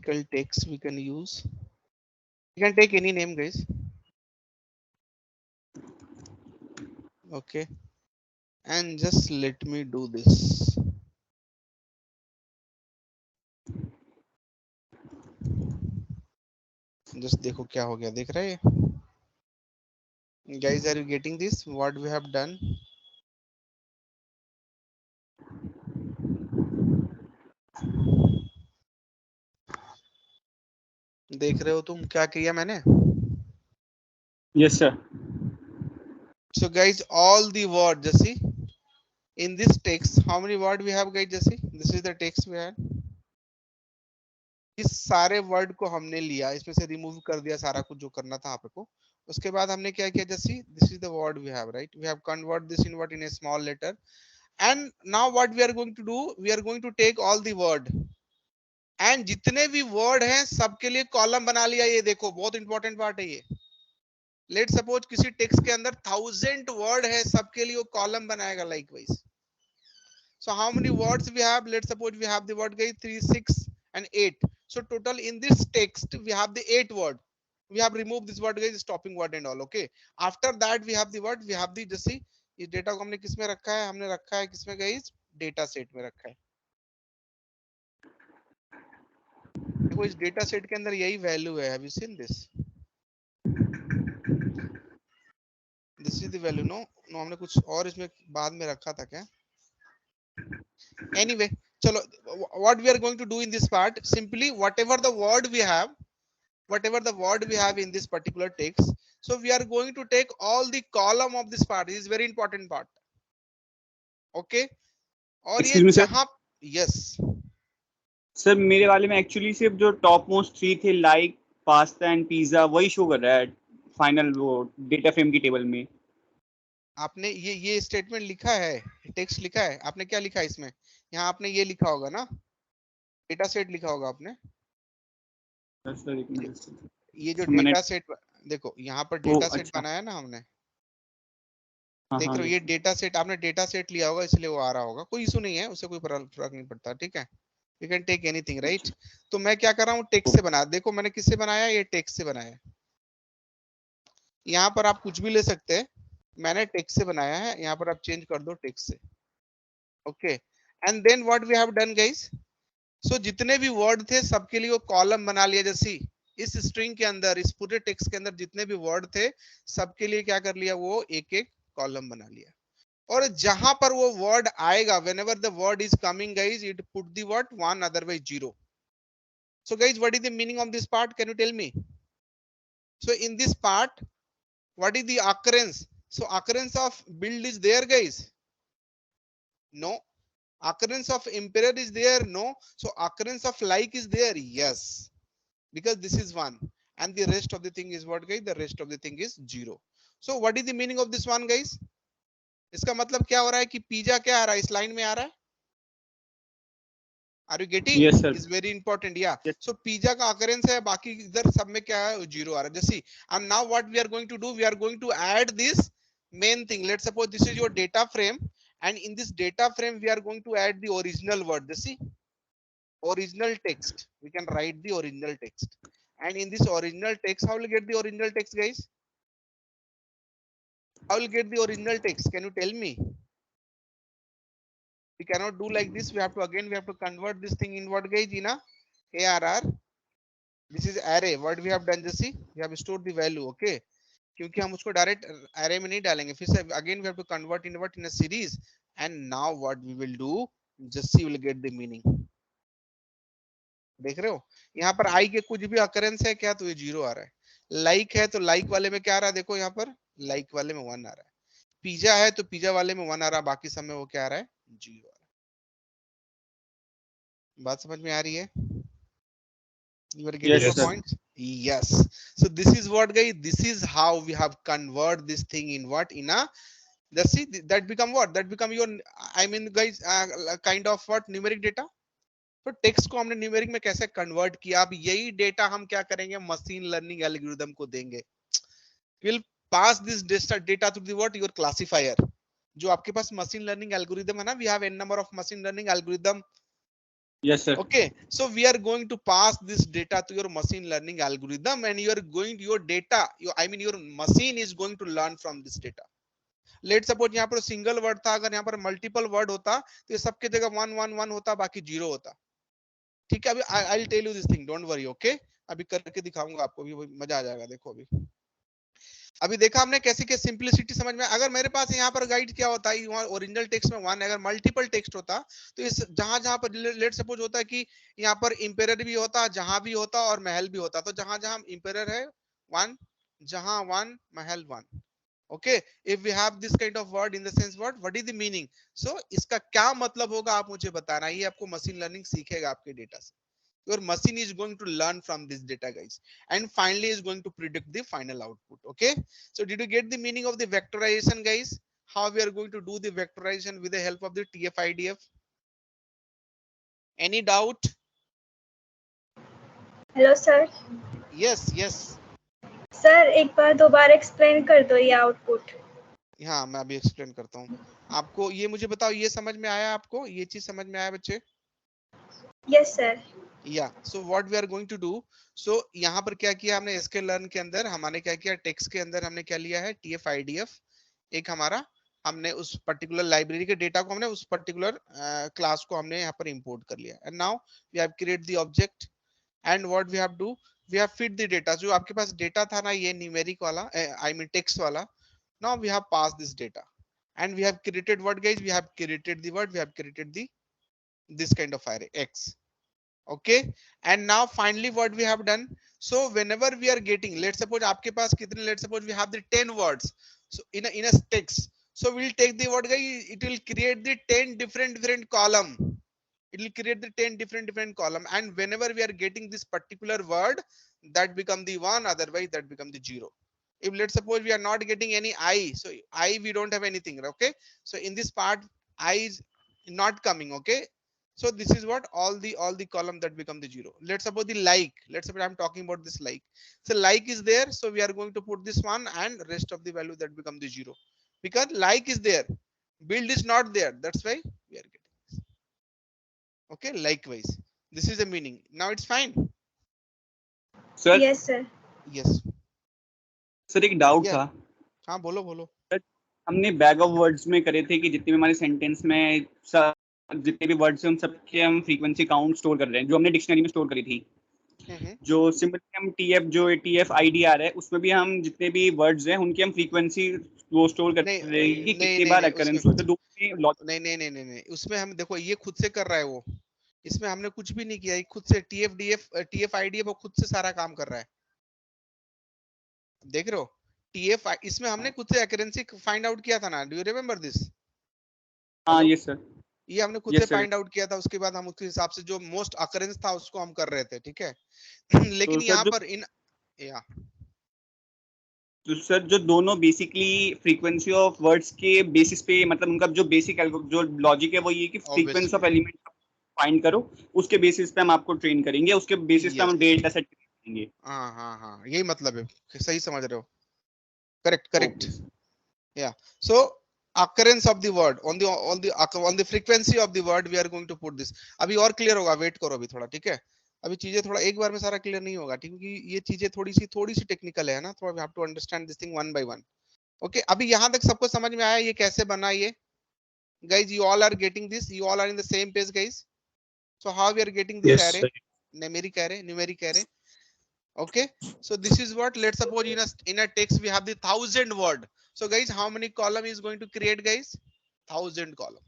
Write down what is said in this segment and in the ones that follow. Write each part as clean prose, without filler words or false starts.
text we can use. You can take any name, guys. Okay, and just let me do this. Just देखो क्या हो गया, देख रहे हैं guys? Are you getting this? What we have done? देख रहे हो तुम क्या किया मैंने? Yes, sir. So guys, all the word, just see in this text, how many word we have, guys? Just see, this is the text we had. इस सारे word को हमने लिया, इसमें से रिमूव कर दिया सारा कुछ जो करना था आप को. उसके बाद हमने क्या किया? Just see, this is the word we have, right? We have convert this in what, in a small letter. And now what we are going to do, we are going to take all the word and जितने भी word हैं सबके लिए column बना लिया. ये देखो बहुत इंपॉर्टेंट पार्ट है ये. लेट सपोज किसी टेक्स्ट के अंदर 1000 वर्ड है, सबके लिए वो कॉलम बनाएगा likewise. So how many words we have? Let's suppose we have the word, guys, 3, 6 and 8. So total in this text we have the 8 word. We have removed this word, guys, stopping word and all. Okay, after that we have the word, we have the, जैसे ये data को हमने किस में रखा है? हमने रखा है किसमें, गाइस? डेटा सेट में रखा है. देखो इस डेटा सेट के अंदर यही वैल्यू है. Have you seen this? This is the value. No no, हमने कुछ और इसमें बाद में रखा था क्या? Anyway, chalo, what we are going to do in this part, simply whatever the word we have, whatever the word we have in this particular text, so we are going to take all the column of this part. This is very important part. Okay, और ये Excuse me, sir. जहां, yes, sir मेरे वाले में actually सिर्फ जो top most 3 थे, like, pasta and pizza, वही शो कर रहा है फाइनल वो डेटा फ्रेम की टेबल में. आपने ये स्टेटमेंट लिखा है, टेक्स्ट लिखा है, आपने क्या लिखा है इसमें? यहाँ आपने ये लिखा होगा ना, डेटा सेट लिखा होगा आपने. सर एक मिनट ये जो मैंने, डेटा सेट, देखो यहाँ पर वो डेटा सेट अच्छा, बनाया ना हमने. हाँ देख हाँ रहे हो, ये डेटा सेट, आपने डेटा सेट लिया होगा इसलिए वो आ रहा होगा. कोई इशू नहीं है, उससे कोई फर्क नहीं पड़ता. ठीक है, you can take anything, right? तो मैं क्या कर रहा हूँ, टेक्स्ट से बना. देखो मैंने किससे बनाया? ये टेक्स्ट से बनाया. यहाँ पर आप कुछ भी ले सकते हैं, मैंने टेक्स्ट से बनाया है. यहाँ पर आप चेंज कर दो टेक्स्ट से. Okay, and then what we have done, guys? So जितने भी वर्ड थे सबके लिए वो कॉलम बना लिया. जैसे इस स्ट्रिंग के अंदर, इस पूरे टेक्स्ट के अंदर जितने भी वर्ड थे सबके लिए क्या कर लिया? वो एक एक कॉलम बना लिया. और जहां पर वो वर्ड आएगा, whenever the word is coming, guys, it put the word 1, otherwise 0. So guys, what is the meaning of this part? Can you tell me? So in this part, what is the occurrence? So occurrence of build is there, guys? No. Occurrence of emperor is there? No. So occurrence of like is there? Yes, because this is 1 and the rest of the thing is what, guys? The rest of the thing is 0. So what is the meaning of this one, guys? इसका मतलब क्या हो रहा है कि pizza क्या आ रहा है इस लाइन में? आ रहा है. Are you getting? Yes sir, is very important. Yeah yes. So pizza का अकरेंस है, बाकी इधर सब में क्या है? 0 आ रहा है. जैसे and now what we are going to do, we are going to add this main thing. Let's suppose this is your data frame and in this data frame we are going to add the original word. This see, original text, we can write the original text. And in this original text, how will get the original text, guys? How will get the original text? Can you tell me? We cannot do like this. We have to, again we have to convert this thing in what, guys? In a ARR. This is array. What we have done, just see, we have stored the value. Okay, क्योंकि हम उसको direct array में नहीं डालेंगे. फिर से again we have to convert in what, in a series. And now what we will do, just see, will get the meaning. देख रहे हो, यहाँ पर आई के कुछ भी अकरेंस है क्या, तो ये 0 आ रहा है. लाइक है तो लाइक वाले में क्या आ रहा है? देखो यहाँ पर लाइक वाले में 1 आ रहा है. पिज्जा है तो पिज्जा वाले में 1 आ रहा है, बाकी सब में वो क्या आ रहा है? 0 आ रहा है. बात समझ में आ रही है? You are getting yes my sir. point? Yes. So this is what, guys, this is how we have convert this thing in what, in a, let's see, that become what, that become your, I mean guys, kind of what, numeric data. तो text को हमने numeric में कैसे convert किया? अब यही data हम क्या करेंगे? मशीन लर्निंग एल्गोरिथम को देंगे. Will pass this data to the what, your classifier. जो आपके पास मशीन लर्निंग एल्गोरिथम है ना, we have n number of machine learning algorithm. Yes, sir. Okay, so we are going to pass this data to your machine learning algorithm, and you are going your data your machine is going to learn from this data. Let suppose यहाँ पर single word था, अगर यहाँ पर multiple word होता तो ये सबके जगह 1 1 1 होता, बाकी 0 होता। ठीक है, अभी I will tell you this thing, don't worry. Okay, अभी करके दिखाऊंगा आपको, भी मजा आ जाएगा। देखो अभी देखा हमने कैसे के सिंपलिसिटी समझ में। अगर मेरे पास यहाँ पर गाइड क्या होता है, ओरिजिनल टेक्स्ट में 1, अगर मल्टीपल टेक्स्ट होता तो इस जहां जहां पर लेट सपोज होता है कि यहाँ पर इंपेरर भी होता, जहां भी होता, और महल भी होता, तो जहां जहां इंपेरर है 1, जहां 1 महल 1। okay, if we have this kind of word in the sense what is the meaning, so इसका क्या मतलब होगा आप मुझे बताना। ये आपको मशीन लर्निंग सीखेगा आपके डेटा से। your machine is going to learn from this data, guys, and finally is going to predict the final output. Okay, so did you get the meaning of the vectorization, guys? How we are going to do the vectorization with the help of the TF-IDF? Any doubt? Hello sir. yes yes sir एक बार दोबारा explain कर दो ये output. हाँ, मैं अभी explain करता हूँ आपको। ये मुझे बताओ, ये समझ में आया आपको? ये चीज समझ में आया बच्चे? Yes sir. Yeah so what we are going to do, so यहाँ पर क्या किया हमने एसक्यूएल लर्न के अंदर, हमने क्या किया टेक्स्ट के अंदर हमने क्या लिया है TF-IDF, एक हमारा हमने उस पर्टिकुलर लाइब्रेरी के डेटा को हमने उस पर्टिकुलर क्लास को हमने यहाँ पर इंपोर्ट कर लिया। And now we have create the object, and what we have do, we have fit the data. जो आपके पास डेटा था ना, ये न्यूमेरिक वाला, आई मीन टेक्स्ट वाला, now we have pass this data and we have created what, guys? We have created the what? We have created the this kind of array X. Okay, and now finally what we have done, so whenever we are getting, let's suppose आपके पास कितने, let's suppose we have the 10 words, so in a text, so we'll take the word, guys, it will create the 10 different column, it will create the 10 different column, and whenever we are getting this particular word, that become the 1, otherwise that become the 0. If let's suppose we are not getting any I, so I we don't have anything. Okay, so in this part I is not coming. Okay, so this is what all the column that become the 0. Let's suppose the like, let's suppose I'm talking about this like, so like is there, so we are going to put this one, and rest of the value that become the 0, because like is there, build is not there, that's why we are getting this. Okay, likewise this is the meaning. Now it's fine. Sir yes sir. Yes, sir एक doubt yeah, था। हाँ बोलो बोलो। हमने bag of words में करे थे कि जितने भी हमारे सेंटेंस में जितने भी वर्ड्स हैं उन सबके हम फ्रीक्वेंसी काउंट स्टोर कर रहे हैं, जो हमने डिक्शनरी में स्टोर करी थी। जो सिंपली हम TF IDR है उसमें भी हम जितने भी वर्ड्स हैं उनकी हम फ्रीक्वेंसी वो स्टोर कर नहीं रहे हैं कि नहीं कितनी नहीं बार नहीं अकरेंस उसमें हुआ। तो दोनों नहीं नहीं नहीं नहीं नहीं उसमें हम देखो, ये खुद से कर रहा है वो, इसमें हमने कुछ भी नहीं किया, ये खुद से TF-IDF वो खुद से सारा काम कर रहा है। देख रहे हो, इसमें हमने खुद से एक्यूरेंसी फाइंड आउट किया था ना, डू यू रिमेम्बर दिस? हाँ ये सर, ये हमने खुद से फाइंड आउट किया था, उसके बाद हम उसके हिसाब से जो मोस्ट अकरेंस था उसको हम कर रहे थे। ठीक है लेकिन यहाँ पर इन या तो सर जो दोनों बेसिकली फ्रीक्वेंसी ऑफ वर्ड्स के बेसिस पे, मतलब उनका जो बेसिक जो लॉजिक है वो ये कि फ्रीक्वेंसी ऑफ एलिमेंट फाइंड करो, उसके बेसिस पे हम आपको ट्रेन करेंगे, उसके बेसिस पे हम डेटा सेट करेंगे। हाँ हाँ हाँ, यही मतलब है, सही समझ रहे हो, correct correct. Yeah, so occurrence of the word on the frequency of the word we are going to put this. अभी और क्लियर होगा, वेट करो अभी थोड़ा। ठीक है, अभी चीजें थोड़ा एक बार में सारा क्लियर नहीं होगा, ठीक है, क्योंकि ये चीजें थोड़ी सी टेक्निकल है ना, थोड़ा we have to understand this thing one by one. Okay, अभी यहाँ तक सबको समझ में आया ये कैसे बना ये? guys, you all are getting this, you all are in the same page, guys? So how we are getting this Yes, array, sir. numeric array? Okay, so this is what, let's suppose in a text we have the 1000 word, so guys how many column is going to create, guys? 1000 column,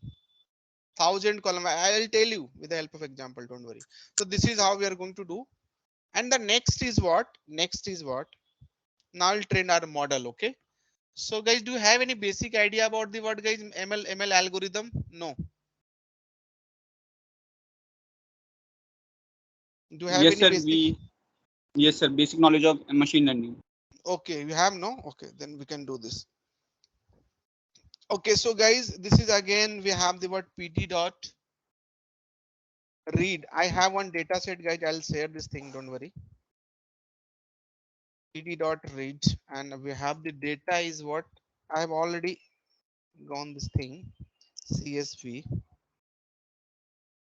1000 column. I'll tell you with the help of example, don't worry. So this is how we are going to do, and the next is what, now I'll train our model. Okay, so guys, do you have any basic idea about the what, guys? ML algorithm? No, do you have Yes any sir, basic? yes sir, basic knowledge of machine learning. Okay, you have, no? Okay, then we can do this. Okay, so guys, this is again we have the word pt dot read. I have one data set, guys, I'll share this thing, don't worry. pt dot read, and we have the data is what I have already gone this thing, CSV.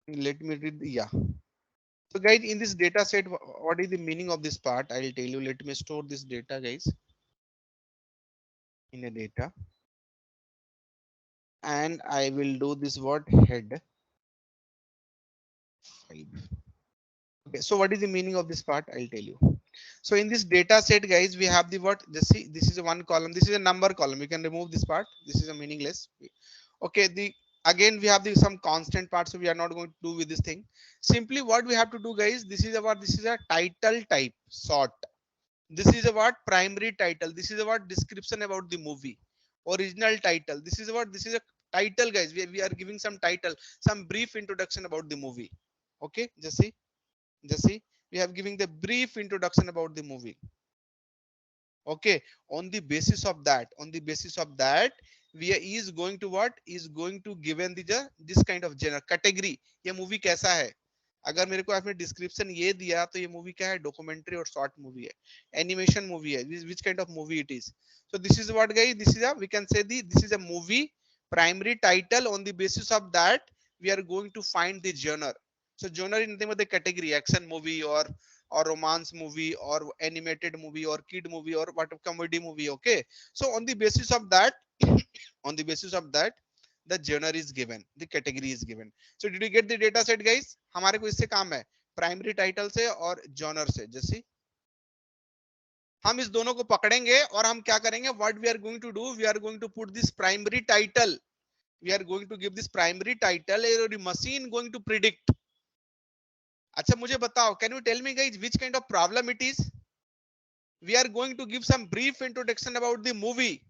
let me read. Yeah. So guys, in this data set, what is the meaning of this part? I will tell you. Let me store this data, guys, in a data, and I will do this word head 5. Okay, so what is the meaning of this part? I'll tell you. So in this data set, guys, we have the what? Just see, this is a one column. This is a number column. You can remove this part. This is a meaningless. Okay, the again we have the some constant part, so we are not going to do with this thing. Simply what we have to do, guys, this is about, this is a title type sort. This is about primary title. This is about description about the movie. Original title. This is about, this is a title, guys. We are giving some title, some brief introduction about the movie. Okay, just see, we have giving the brief introduction about the movie. Okay, on the basis of that, we are, is going to what, is going to given the this kind of genre category. ये movie कैसा है? अगर मेरे को आपने description ये दिया तो ये मूवी क्या है? डॉक्यूमेंट्री और शॉर्ट मूवी है, एनिमेशन मूवी है, which kind of movie it is? So this is what, guys, this is a, we can say the, this is a movie primary title. On the basis of that we are going to find the genre. So genre in the category action movie or romance movie or animated movie or kid movie or what comedy movie. Okay, so on the basis of that on the basis of that the genre is given, the category is given. So did you get the data set, guys? हमारे को इससे काम है primary title से और genre से. जैसे हम इस दोनों को पकड़ेंगे और हम क्या करेंगे, what we are going to do, we are going to put this primary title, we are going to give this primary title, machine going to predict. अच्छा मुझे बताओ, can you tell me guys which kind of problem it is? We are going to give some brief introduction about the movie,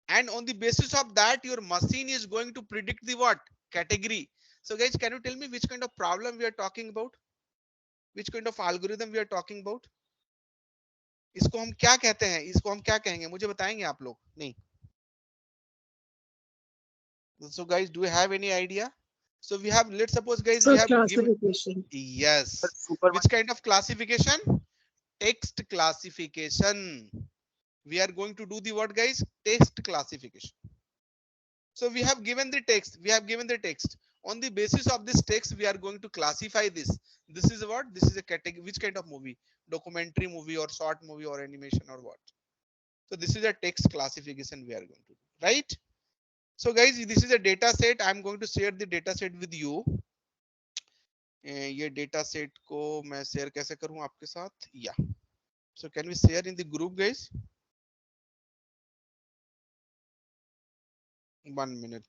and on the basis of that your machine is going to predict the what category. So guys, can you tell me which kind of problem we are talking about, which kind of algorithm we are talking about? इसको हम क्या कहते हैं, इसको हम क्या कहेंगे, मुझे बताएंगे आप लोग? नहीं. So guys, do you have any idea? So we have, let's suppose guys, So we have given, classification. yes, Supervised. which kind of classification? Text classification. We are going to do the what, guys? Text classification. So we have given the text, on the basis of this text we are going to classify this. This is what, this is a category, which kind of movie, documentary movie or short movie or animation or what. So this is a text classification we are going to do, right? So guys, this is a data set. I'm going to share the data set with you. ये data set को मैं share कैसे करूं आपके साथ? Yeah. So can we share in the group, guys? 1 minute.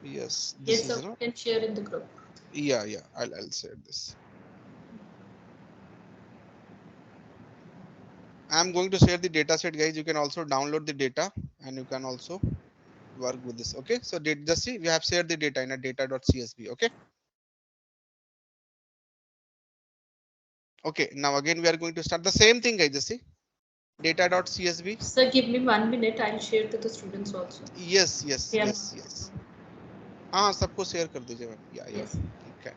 Yes, this Yes, is sir. You can share in the group. yeah, I'll share this. I'm going to share the data set, guys. You can also download the data and you can also work with this. Okay, so just see, we have shared the data in a data.csv. Okay. Okay, now again we are going to start the same thing, guys. Just see data.csv. Sir, give me 1 minute. I'll share to the students also. Yes. Yeah. हाँ, सबको share कर दीजिए ma'am. Yeah. Yes. Okay.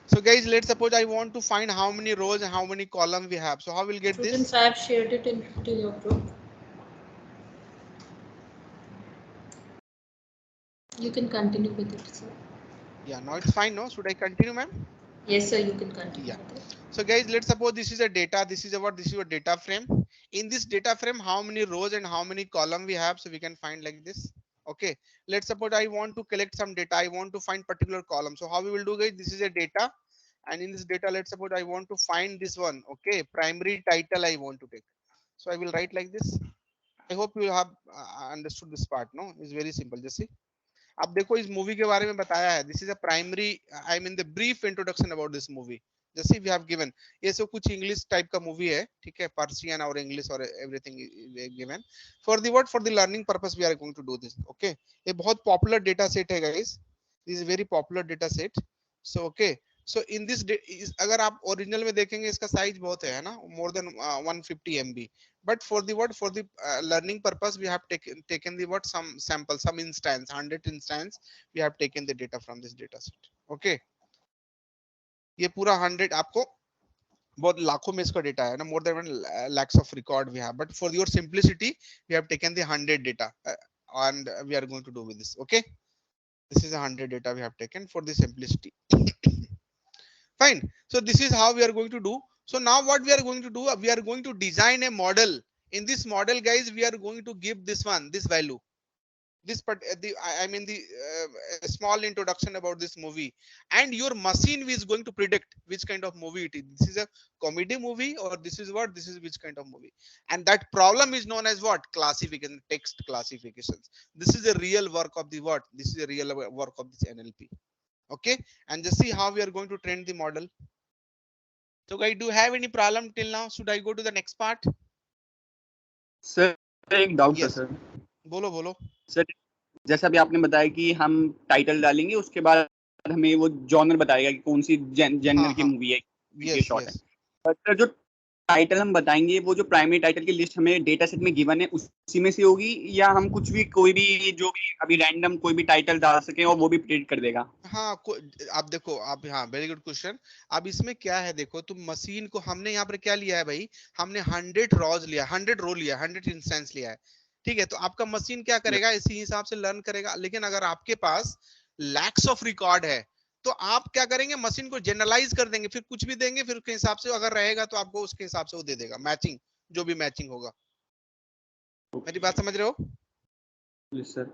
So guys, let's suppose I want to find how many rows and how many columns we have. So how will get Students, this? I have shared it into your group. You can continue with it, sir. Yeah, now it's fine. No, should I continue, ma'am? Yes, sir. You can continue. Yeah. With it. So guys, let's suppose this is a data. This is what, this is your data frame. In this data frame, how many rows and how many columns we have? So we can find like this. Okay. Let's suppose I want to collect some data. I want to find particular column. So how we will do, guys? This is a data, and in this data, let's suppose I want to find this one. Okay, primary title I want to take. So I will write like this. I hope you have understood this part. No, it's very simple. Just see. अब देखो इस movie के बारे में बताया है. This is a primary, I mean the brief introduction about this movie. जैसे we have given, ये सब कुछ इंग्लिश टाइप का मूवी है, ठीक है, पर्शियन और इंग्लिश और everything given for the what, for the learning purpose we are going to do this. Okay, ये बहुत पॉपुलर डेटा सेट है guys, this is very popular data set. So okay, so in this, अगर आप original में देखेंगे इसका size बहुत है ना, more than 150 MB. But for the what, for the learning purpose we have taken the what, some sample, some instance, 100 instance we have taken the data from this data set. Okay, ये पूरा 100 आपको बहुत लाखों में इसका data है ना, more than 1 lakhs of record we have, but for your simplicity we have taken the 100 data and we are going to do with this. Okay, this is 100 data we have taken for the simplicity. Fine. So this is how we are going to do. So now what we are going to do, we are going to design a model. In this model, guys, we are going to give this one, this value, this, but I mean the small introduction about this movie, and your machine is going to predict which kind of movie it is. This is a comedy movie, or this is what, this is which kind of movie. And that problem is known as what? Classification, text classifications. This is a real work of the what? This is a real work of this NLP. Okay, and just see how we are going to train the model. So guys, do you have any problem till now? Should I go to the next part? Sir एक doubt था Yes. Sir. बोलो बोलो. Sir जैसा भी आपने बताया कि हम टाइटल डालेंगे, उसके बाद हमें वो जॉनर बताएगा कि कौन सी जेनर की मूवी है, ये Yes, शॉर्ट yes. है. सर जो टाइटल हम बताएंगे, वो जो प्राइमरी टाइटल की लिस्ट हमें डेटा सेट में गिवन है उसी में से होगी, या हम कुछ भी कोई भी जो भी अभी रैंडम कोई भी टाइटल डाल सके और वो भी प्रिंट कर देगा? हाँ, आप देखो, आप, हाँ, वेरी गुड क्वेश्चन. अब इसमें क्या है, देखो, तुम मशीन को, हमने यहाँ पर क्या लिया है भाई, हमने 100 रॉज लिया, 100 रो लिया, 100 इंस्टेंस लिया है. ठीक है, तो आपका मशीन क्या करेगा, इसी हिसाब से लर्न करेगा. लेकिन अगर आपके पास लैक्स ऑफ रिकॉर्ड है, तो आप क्या करेंगे, मशीन को जनरलाइज कर देंगे, फिर कुछ भी देंगे, फिर उसके हिसाब से अगर रहेगा तो आपको उसके हिसाब से वो दे देगा, मैचिंग, जो भी मैचिंग होगा. मेरी बात समझ रहे हो? Yes sir.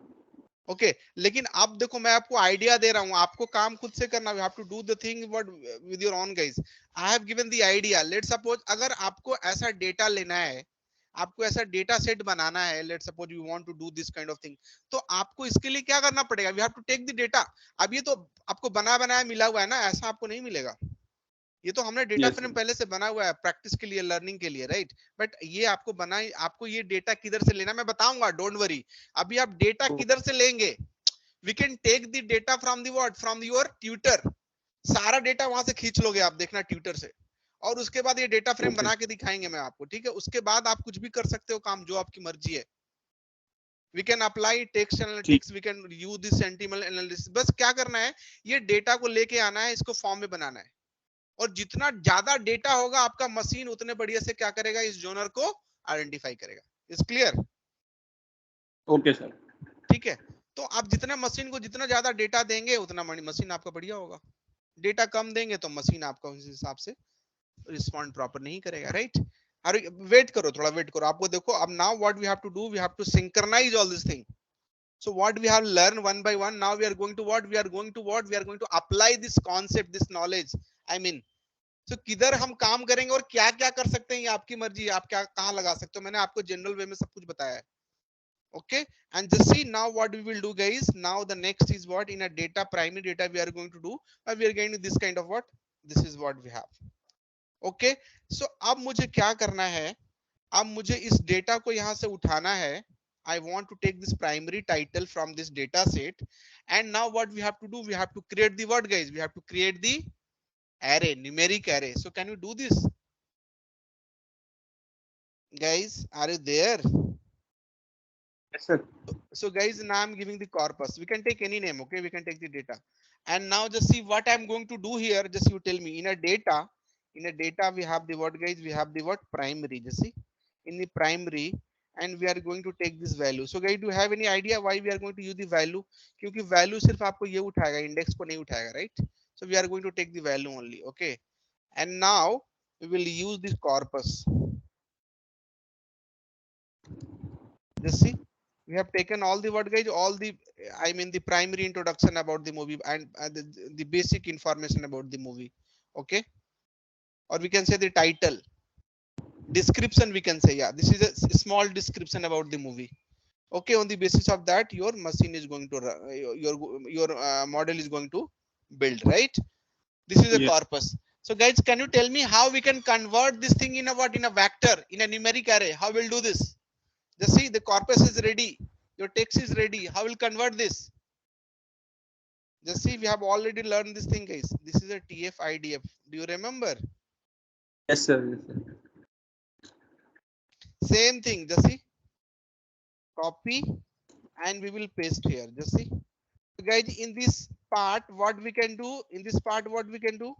ओके, लेकिन अब देखो, मैं आपको आइडिया दे रहा हूं, आपको काम खुद से करना, you have to do the thing what with your own guys. I have given the idea. Let suppose अगर आपको ऐसा डेटा लेना है, आपको ऐसा डेटा सेट बनाना है, let suppose you want to do this kind of thing, तो आपको इसके लिए क्या करना पड़ेगा, you have to take the data. अब ये तो आपको बना बनाया मिला हुआ है ना, ऐसा आपको नहीं मिलेगा. ये तो हमने डेटा फ्रेम पहले से बना हुआ है प्रैक्टिस के लिए, लर्निंग के लिए, राइट. बट ये आपको बना, आपको ये डेटा किधर से लेना मैं बताऊंगा, डोंट वरी. अभी आप डेटा किधर से लेंगे, we can take the data from the what, from your tutor. सारा डेटा वहां से खींच लोगे आप, देखना ट्यूटर से, और उसके बाद ये डेटा फ्रेम बना के दिखाएंगे मैं आपको. ठीक है, उसके बाद आप कुछ भी कर सकते हो काम, जो आपकी मर्जी है. We can apply text analytics, we can use this sentiment analysis. बस क्या करना है, ये डेटा को लेके आना है, इसको फॉर्म में बनाना है, और जितना ज्यादा डेटा होगा आपका मशीन उतने बढ़िया से क्या करेगा, इस जोनर को आइडेंटिफाई करेगा. Is clear? Okay sir. ठीक है, तो आप जितना मशीन को जितना ज्यादा डेटा देंगे, उतना मशीन आपका बढ़िया होगा. डेटा कम देंगे तो मशीन आपका उस हिसाब से रिस्पॉन्ड प्रॉपर नहीं करेगा, राइट. अरे वेट करो, थोड़ा वेट करो, आपको देखो. अब now what we have to do, we have to synchronize all this thing. So what we have learned one by one, now we are going to what, we are going to apply this concept, this knowledge, I mean. So किधर हम काम करेंगे और क्या क्या कर सकते हैं, ये आपकी मर्जी है, आप क्या कहाँ लगा सकते हो. मैंने आपको जनरल वे में सब कुछ बताया है. Okay, and just see now what we will do, guys. Now the next is what, in a data, primary data, we are going to do, we are going to this kind of what, this is what we have. Okay, so अब मुझे क्या करना है, अब मुझे इस data को यहाँ से उठाना है. I want to take this primary title from this data set, and now what we have to do, we have to create the what, guys, we have to create the array, numeric array. So can you do this, guys? Are you there? Yes sir. So guys, now I'm giving the corpus. We can take any name. Okay, we can take the data, and now just see what I'm going to do here. Just you tell me. In a data, we have the what, guys, we have the what, primary. Just see, in the primary, and we are going to take this value. So guys, do you have any idea why we are going to use the value? क्योंकि value सिर्फ आपको ये उठाएगा, index को नहीं उठाएगा, right? So we are going to take the value only. Okay, and now we will use this corpus. Just see, we have taken all the what, guys, all the, I mean the primary introduction about the movie, and the basic information about the movie. Okay, or we can say the title, description, we can say, yeah, this is a small description about the movie. Okay, on the basis of that, your machine is going to your model is going to build, right? This is a corpus. So guys, can you tell me how we can convert this thing in a what, in a vector, in a numeric array? How we'll do this? Just see, the corpus is ready, your text is ready. How will convert this? Just see, we have already learned this thing, guys. This is a TF IDF. Do you remember? Yes sir. Yes sir. Same thing. Just see, copy, and we will paste here. Just see, so guys, in this part, what we can do, in this part, what we can do,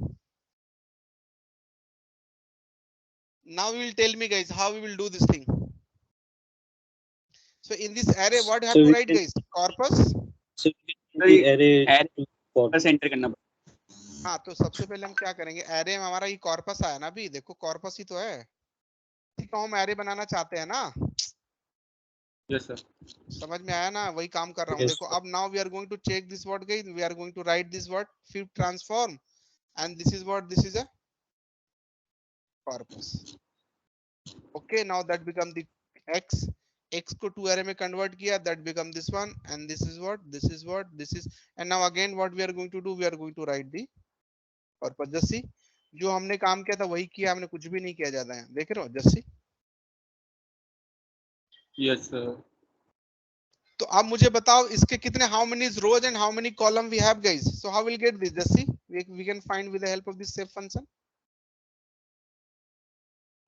Now you will tell me guys how we will do this thing. So in this array what you have So to we write can guys? Corpus. so we can the array to for बस enter करना पड़ेगा. हाँ तो सबसे पहले हम क्या करेंगे, एरे में हमारा ये कॉर्पस आया ना, अभी देखो कॉर्पस ही तो है, इसी को हम एरे बनाना चाहते हैं ना. Yes sir. समझ में आया ना, वही काम कर रहा हूँ. Yes, देखो sir. अब now we are going to check this word guys, we are going to write this word fifth transform and this is what, this is a corpus. Okay now that become the x, x को to array में convert किया, that become this one and this is what, this is what, this is, and now again what we are going to do, we are going to right the corpus. जस्सी जो हमने काम किया था वही किया, हमने कुछ भी नहीं किया ज्यादा है, देख रहे हो जस्सी. Yes sir. तो अब मुझे बताओ इसके कितने, how many rows and how many column we have guys. So how will get this जस्सी, we can find with the help of this save function.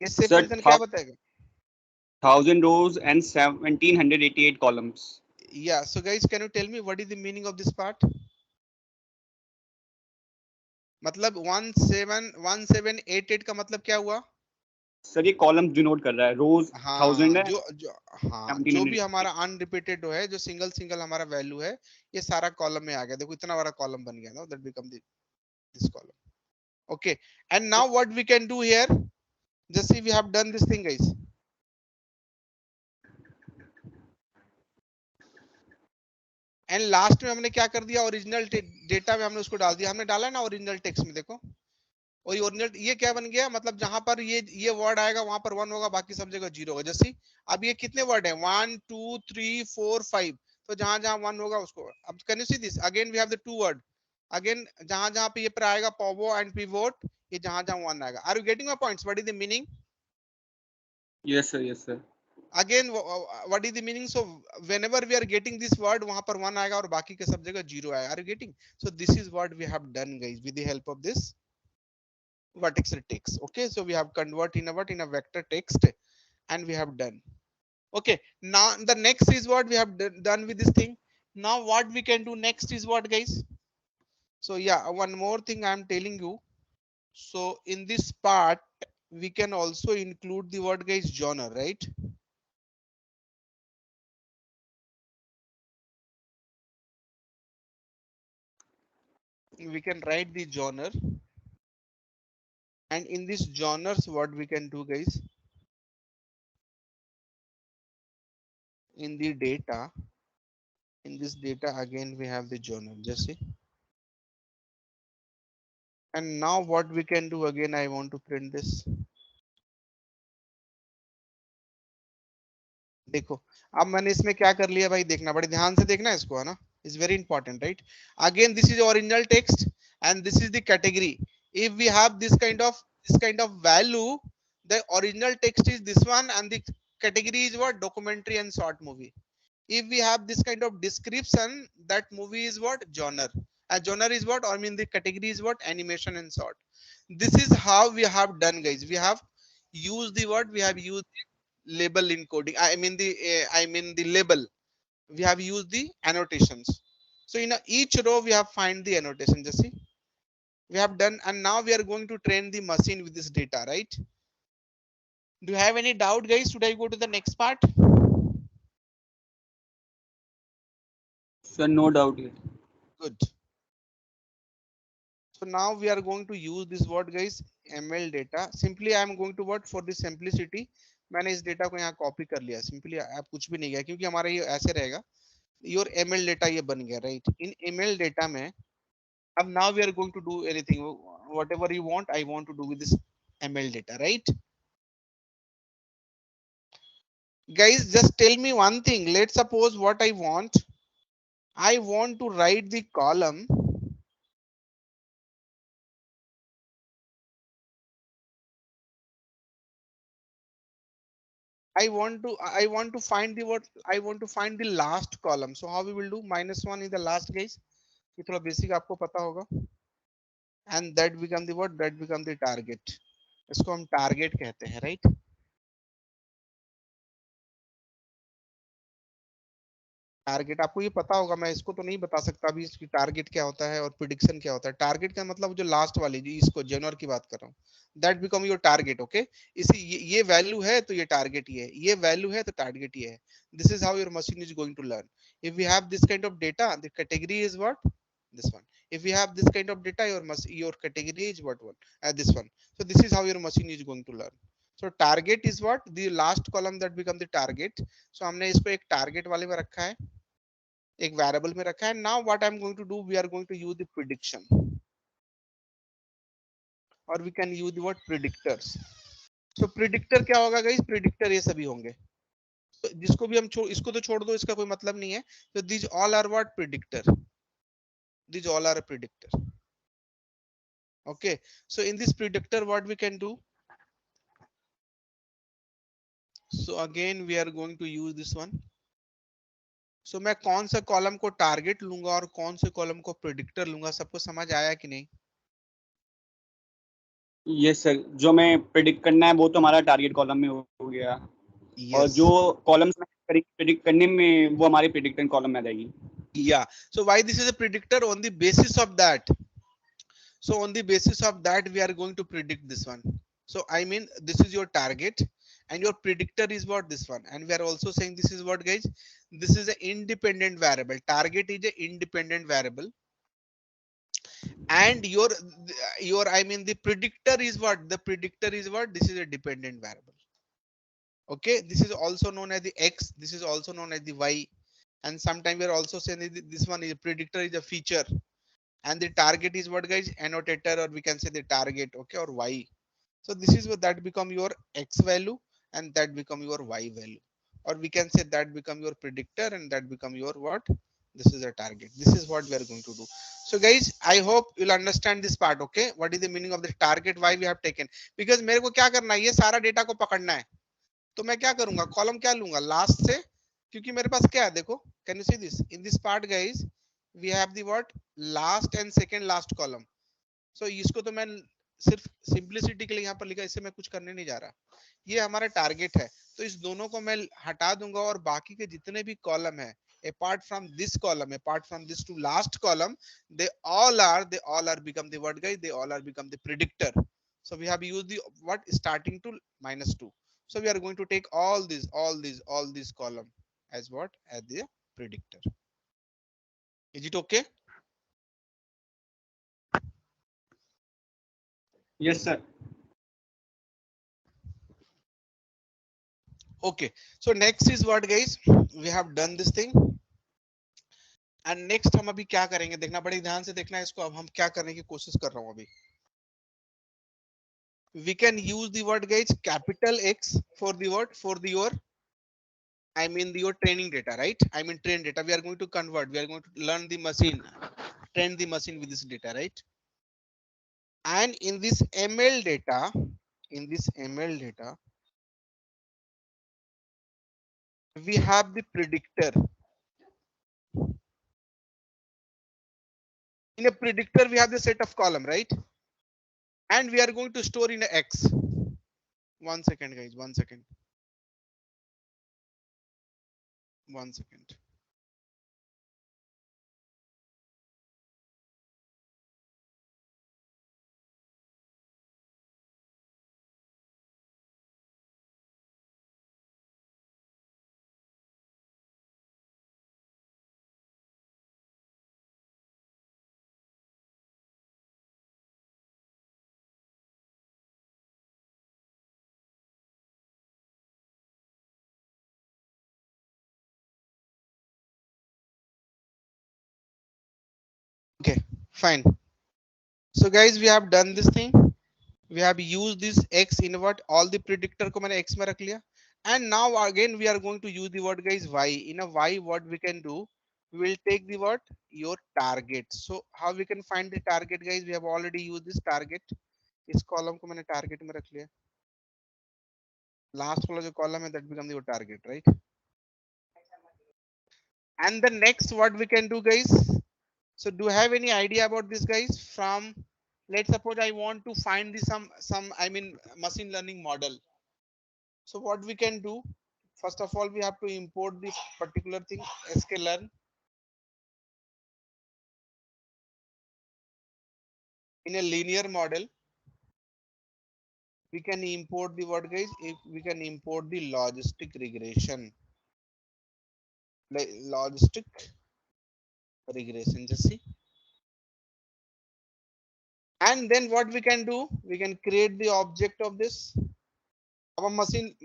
ये सेव Sir, फंक्शन क्या बताएगा? 1000 rows and 1788 columns. Yeah, so guys can you tell me what is the meaning of this part? मतलब 1788 का मतलब क्या हुआ? Sir ये columns denote कर रहा है, रोज 1000 है, हाँ जो 1700 भी हमारा अनरिपीटेड है, जो सिंगल सिंगल हमारा वैल्यू है, ये सारा कॉलम में आ गया. देखो इतना बड़ा कॉलम बन गया ना, that become this column. Okay, and now what we can do here, just see we have done this thing guys. And last में हमने क्या कर दिया, ओरिजिनल डेटा में हमने उसको डाल दिया, हमने डाला ना ओरिजिनल टेक्स्ट में. देखो और ये ओरिजिनल, ये क्या बन गया, मतलब जहां पर ये वर्ड आएगा वहां पर 1 होगा, बाकी सब जगह 0 होगा. जैसे अब ये कितने वर्ड है, 1 2 3 4 5, तो जहां जहां 1 होगा उसको, अब can you see this again we have the two word again, जहां जहां पे ये पर आएगा पॉवो एंड पिवोट, ये जहां जहां 1 आएगा. Are you getting my points, what is the meaning? Yes sir, yes sir. Again what is the meaning? So whenever we are getting this word, वहां पर 1 आएगा और बाकी के सब जगह 0 आएगा. Are you getting? So this is what we have done guys with the help of this vertex text. Okay, so we have convert in a what, in a vector text, and we have done. Okay, now the next is what we have done with this thing. Now what we can do next is what guys? So yeah, one more thing I am telling you. So in this part we can also include the word guys genre, right? We can write the genre, and in this genres what we can do guys, in the data, in this data again we have the genre, just see. And now what we can do again, I want to print this. देखो अब मैंने इसमें क्या कर लिया भाई, देखना बड़े ध्यान से देखना इसको, है ना, is very important right. Again this is original text and this is the category. If we have this kind of value, the original text is this one and the category is what, documentary and short movie. If we have this kind of description, that movie is what, genre. A genre is what, or I mean the category is what, animation and short. This is how we have done guys. We have used the word, we have used label encoding, I mean the label, we have used the annotations. So in each row we have find the annotation. Just see we have done, and now we are going to train the machine with this data, right? Do you have any doubt guys? Should I go to the next part? Sir, no doubt yet. Good. So now we are going to use this word guys, ml data. Simply I am going to what, for the simplicity मैंने इस data को यहाँ copy कर लिया. Simply आप कुछ भी नहीं किया क्योंकि हमारा ये ऐसे रहेगा, योर ml डेटा ये बन गया राइट. इन ml डेटा में अब now we are going to do anything, whatever you want, I want to do with this ml data, right? Guys just tell me one thing, let's suppose what I want to write the column, I want to find the what, I want to find the last column. So how we will do, -1 is the last guys, ये थोड़ा basic आपको पता होगा. And that become the what, that become the target. इसको हम target कहते हैं right. Target आपको ये पता होगा, मैं इसको तो नहीं बता सकता अभी इसकी टारगेट क्या होता है और प्रिडिक्शन क्या होता है। टारगेट का मतलब जो लास्ट वाली जी इसको जनवर की बात कर रहा हूँ, that become your target. Okay, इसी ये वैल्यू है तो ये टारगेट ये वैल्यू है तो टारगेट ये है। This is how your machine is going to learn. If we have this kind of data, the category is what, this one. If we have this kind of data, your category is what one, this one. So this is how your machine is going to learn. So target is what, the last column that become the target. So हमने इसको एक target वाले में रखा है, एक variable में रखा है. Now what I'm going to do, we are going to use the prediction, or we can use the what, predictors. So predictor क्या होगा guys, predictor ये सभी होंगे, तो जिसको भी हम इसको तो छोड़ दो, इसका कोई मतलब नहीं है. So these all are what, predictor. These all are a predictor. Okay, so in this predictor what we can do, so again we are going to use this one. So मैं कौन सा कॉलम को target लूंगा और कौन से column को predictor लूंगा, सबको समझ आया कि नहीं? यस सर, जो मैं प्रेडिक्ट करना है वो तो हमारा टारगेट कॉलम में हो गया, और जो कॉलम्स में प्रेडिक्ट करने में वो हमारे प्रेडिक्टर कॉलम में आ जाएगी. Yeah, so why this is a predictor, on the basis of that, so on the basis of that we are going to predict this one. So I mean this is your target and your predictor is what, this one, and we are also saying this is what guys, this is an independent variable. Target is an independent variable and your I mean the predictor is what, the predictor is what, this is a dependent variable. Okay, this is also known as the X, this is also known as the Y, and sometimes we are also saying this one is a predictor is a feature, and the target is what guys, annotator, or we can say the target. Okay, or Y. So this is what that become your X value and that become your Y value, or we can say that become your predictor and that become your what, this is a target. This is what we are going to do. So guys, I hope you'll understand this part. Okay, what is the meaning of the target, why we have taken, because मेरे को क्या करना है, ये सारा data को पकड़ना है, तो मैं क्या करूंगा, कॉलम क्या लूंगा लास्ट से, क्योंकि मेरे पास क्या है, देखो, can you see this in this part guys, we have the what, last and second last column. So इसको तो मैं सिर्फ सिंपलिसिटी के लिए यहाँ पर लिखा, इससे मैं कुछ करने नहीं जा रहा, ये हमारा टारगेट है, तो इस दोनों को मैं हटा दूंगा और बाकी के जितने भी कॉलम है, apart from this column, apart from this two last column, they all are become the what guys, they all are become the predictor. So we have used the what, starting to -2. So we are going to take all these column as what, as the predictor. Is it okay? Yes sir. Okay, so next is what guys, we have done this thing, and next हम अभी क्या करेंगे, देखना बड़े ध्यान से देखना है इसको, अब हम क्या करने की कोशिश कर रहा हूँ अभी. We can use the word guys capital X for the word, for the your I mean your training data, right? I mean train data. We are going to convert. We are going to learn the machine, train the machine with this data, right? And in this ML data, we have the predictor. In a predictor, we have the set of column, right? And we are going to store in a X. 1 second, guys. 1 second. 1 second. Okay, fine. So guys, we have done this thing. We have used this X in what, all the predictor को मैंने X में रख लिया. And now again we are going to use the word guys Y. In a Y, what we can do, we will take the what, your target. So how we can find the target guys, we have already used this target. इस column को मैंने target में रख लिया. Last वाला जो column है, that becomes your target, right? And the next what we can do guys, so do you have any idea about this guys? From, let's suppose I want to find the some I mean machine learning model. So what we can do, first of all we have to import this particular thing sklearn. In a linear model we can import the what guys, if we can import the logistic regression, like logistic regression, just see. And then what we can do, we can create the object of this. अब हम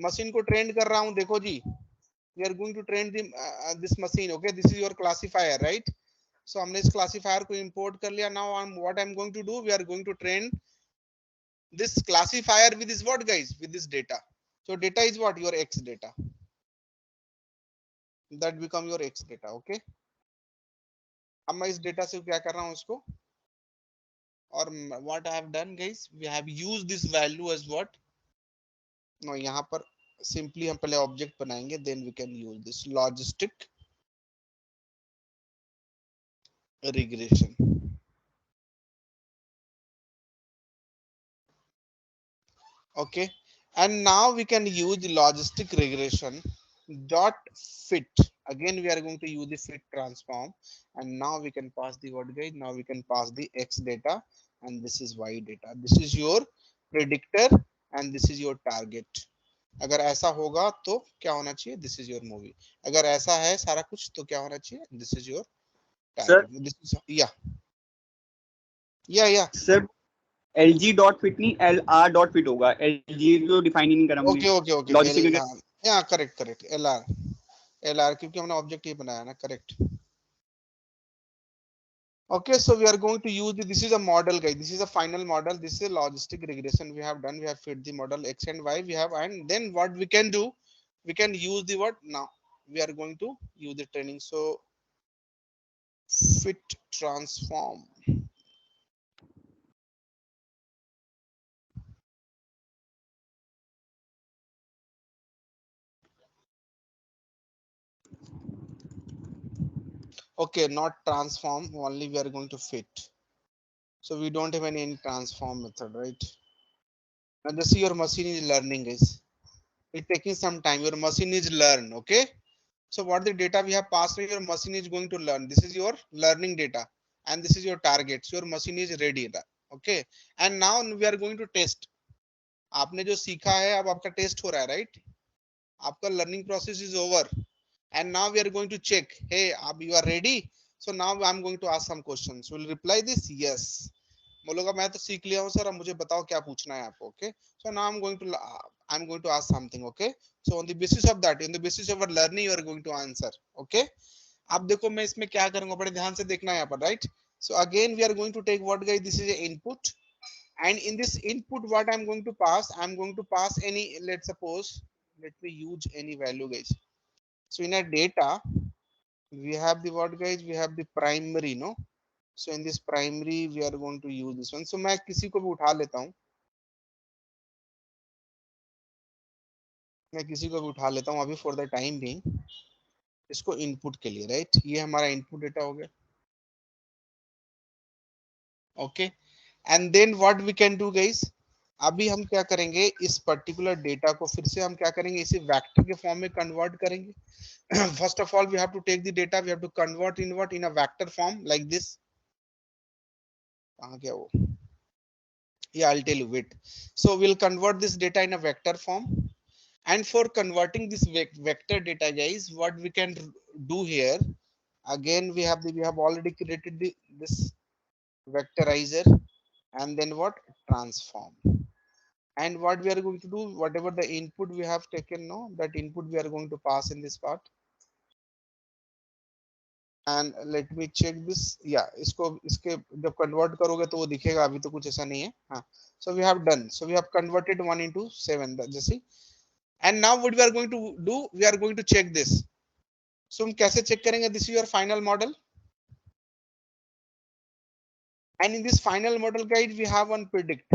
machine को train कर रहा हूं, देखो जी, we are going to train the this machine. Okay, this is your classifier, right? So हमने इस classifier को import कर लिया. Now what I'm going to do, we are going to train this classifier with this what guys, with this data. So data is what, your x data, that become your x data. Okay, अब मैं इस data से क्या कर रहा हूं उसको, और what I have done guys, we have used this value as what, no, यहाँ पर simply हम पहले object बनाएंगे, then we can use this logistic regression. Okay, and now we can use the logistic regression dot fit. Again we are going to use the fit transform, and now we can pass the what guys, now we can pass the x data, and this is y data. This is your predictor and this is your target. अगर ऐसा होगा तो क्या होना चाहिए, this is your movie. अगर ऐसा है सारा कुछ तो क्या होना चाहिए, this is your target. This is, yeah sir LG dot fit नहीं LR डॉट फिट होगा, LG तो डिफाइन ही नहीं करा हमने. ओके लॉजिस्टिक या करेक्ट LR क्योंकि हमने ऑब्जेक्ट ही बनाया ना, correct. Okay, so we are going to use this is a model guys, this is a final model, this is a logistic regression we have done, we have fit the model x and y we have, and then what we can do, we can use the what, now we are going to use the training. So fit transform, okay, not transform, only we are going to fit. So we don't have any transform method, right? Now just see your machine is learning guys, it's taking some time, your machine is learn. Okay, so what the data we have passed, your machine is going to learn, this is your learning data and this is your target. So your machine is ready. Okay, and now we are going to test. आपने जो सीखा है अब आपका test हो रहा है, right? आपका learning process is over and now we are going to check, hey you are ready. So now I'm going to ask some questions, will reply this yes, बोलोगा मैं तो सीख लिया हूं सर, अब मुझे बताओ क्या पूछना है आपको. Okay, so now I'm going to ask something. Okay, so on the basis of that, in the basis of our learning you are going to answer. Okay, अब देखो मैं इसमें क्या करूंगा, बड़े ध्यान से देखना है यहाँ पर, right? So again we are going to take what guys, this is an input, and in this input what I'm going to pass, I'm going to pass any, let's suppose, let me use any value guys. So in a data we have the what guys, we have the primary, no? So in this primary we are going to use this one. So मैं किसी को भी उठा लेता हूँ, अभी for the time being, इसको input के लिए, राइट? ये हमारा इनपुट डेटा हो गया. Okay, and then what we can do guys, अभी हम क्या करेंगे, इस पर्टिकुलर डेटा को फिर से हम क्या करेंगे, इसे वेक्टर के फॉर्म में कन्वर्ट करेंगे. First of all we have to take the data, we have to convert in what, in a vector form like this. कहाँ गया वो, yeah, I'll tell you, wait. So we'll convert this data in a vector form, and for converting this vector data guys, what we can do here, again we have already created this vectorizer, and then what, transform. And what we are going to do, whatever the input we have taken, no, that input we are going to pass in this part. And let me check this, yeah, इसको इसके जब convert करोगे तो वो दिखेगा, अभी तो कुछ ऐसा नहीं है. हाँ, so we have done, so we have converted 1 into 7, just see. And now what we are going to do, we are going to check this. So हम कैसे check करेंगे, this is your final model, and in this final model guide we have one predict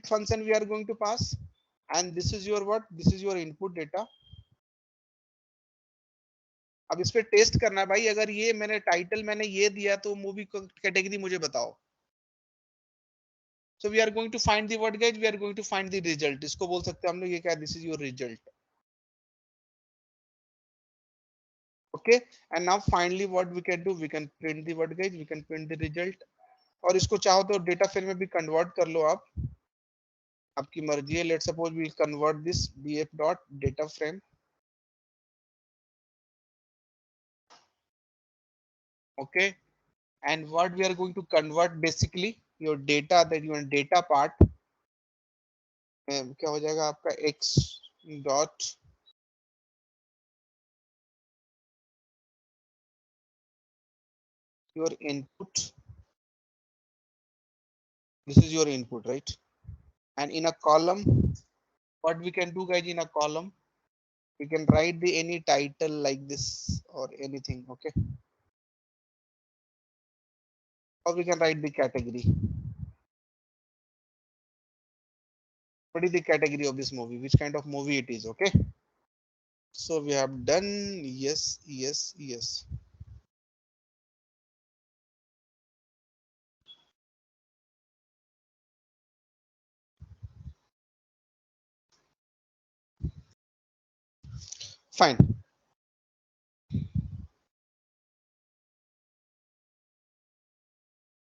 function we are going to pass, and this is your what, this is your input data. अब इस पे test करना है भाई, अगर ये मैंने title मैंने ये दिया तो मूवी कैटेगरी मुझे बताओ. So we are going to find the what guys, we are going to find the result, इसको बोल सकते हैं हम लोग, ये क्या, this is your result. Okay, and now finally what we can do, we can print the what guys, we can print the result. और इसको चाहो तो डेटा फ्रेम में भी कन्वर्ट कर लो आप, आपकी मर्जी है. Let's suppose we convert this df dot data frame. Okay, and what we are going to convert basically your data, that your data part क्या हो जाएगा आपका x dot your input. This is your input, right? And in a column, what we can do guys, in a column we can write the any title like this or anything. Okay, or we can write the category. What is the category of this movie, which kind of movie it is? Okay, so we have done. Yes, yes, yes. Fine.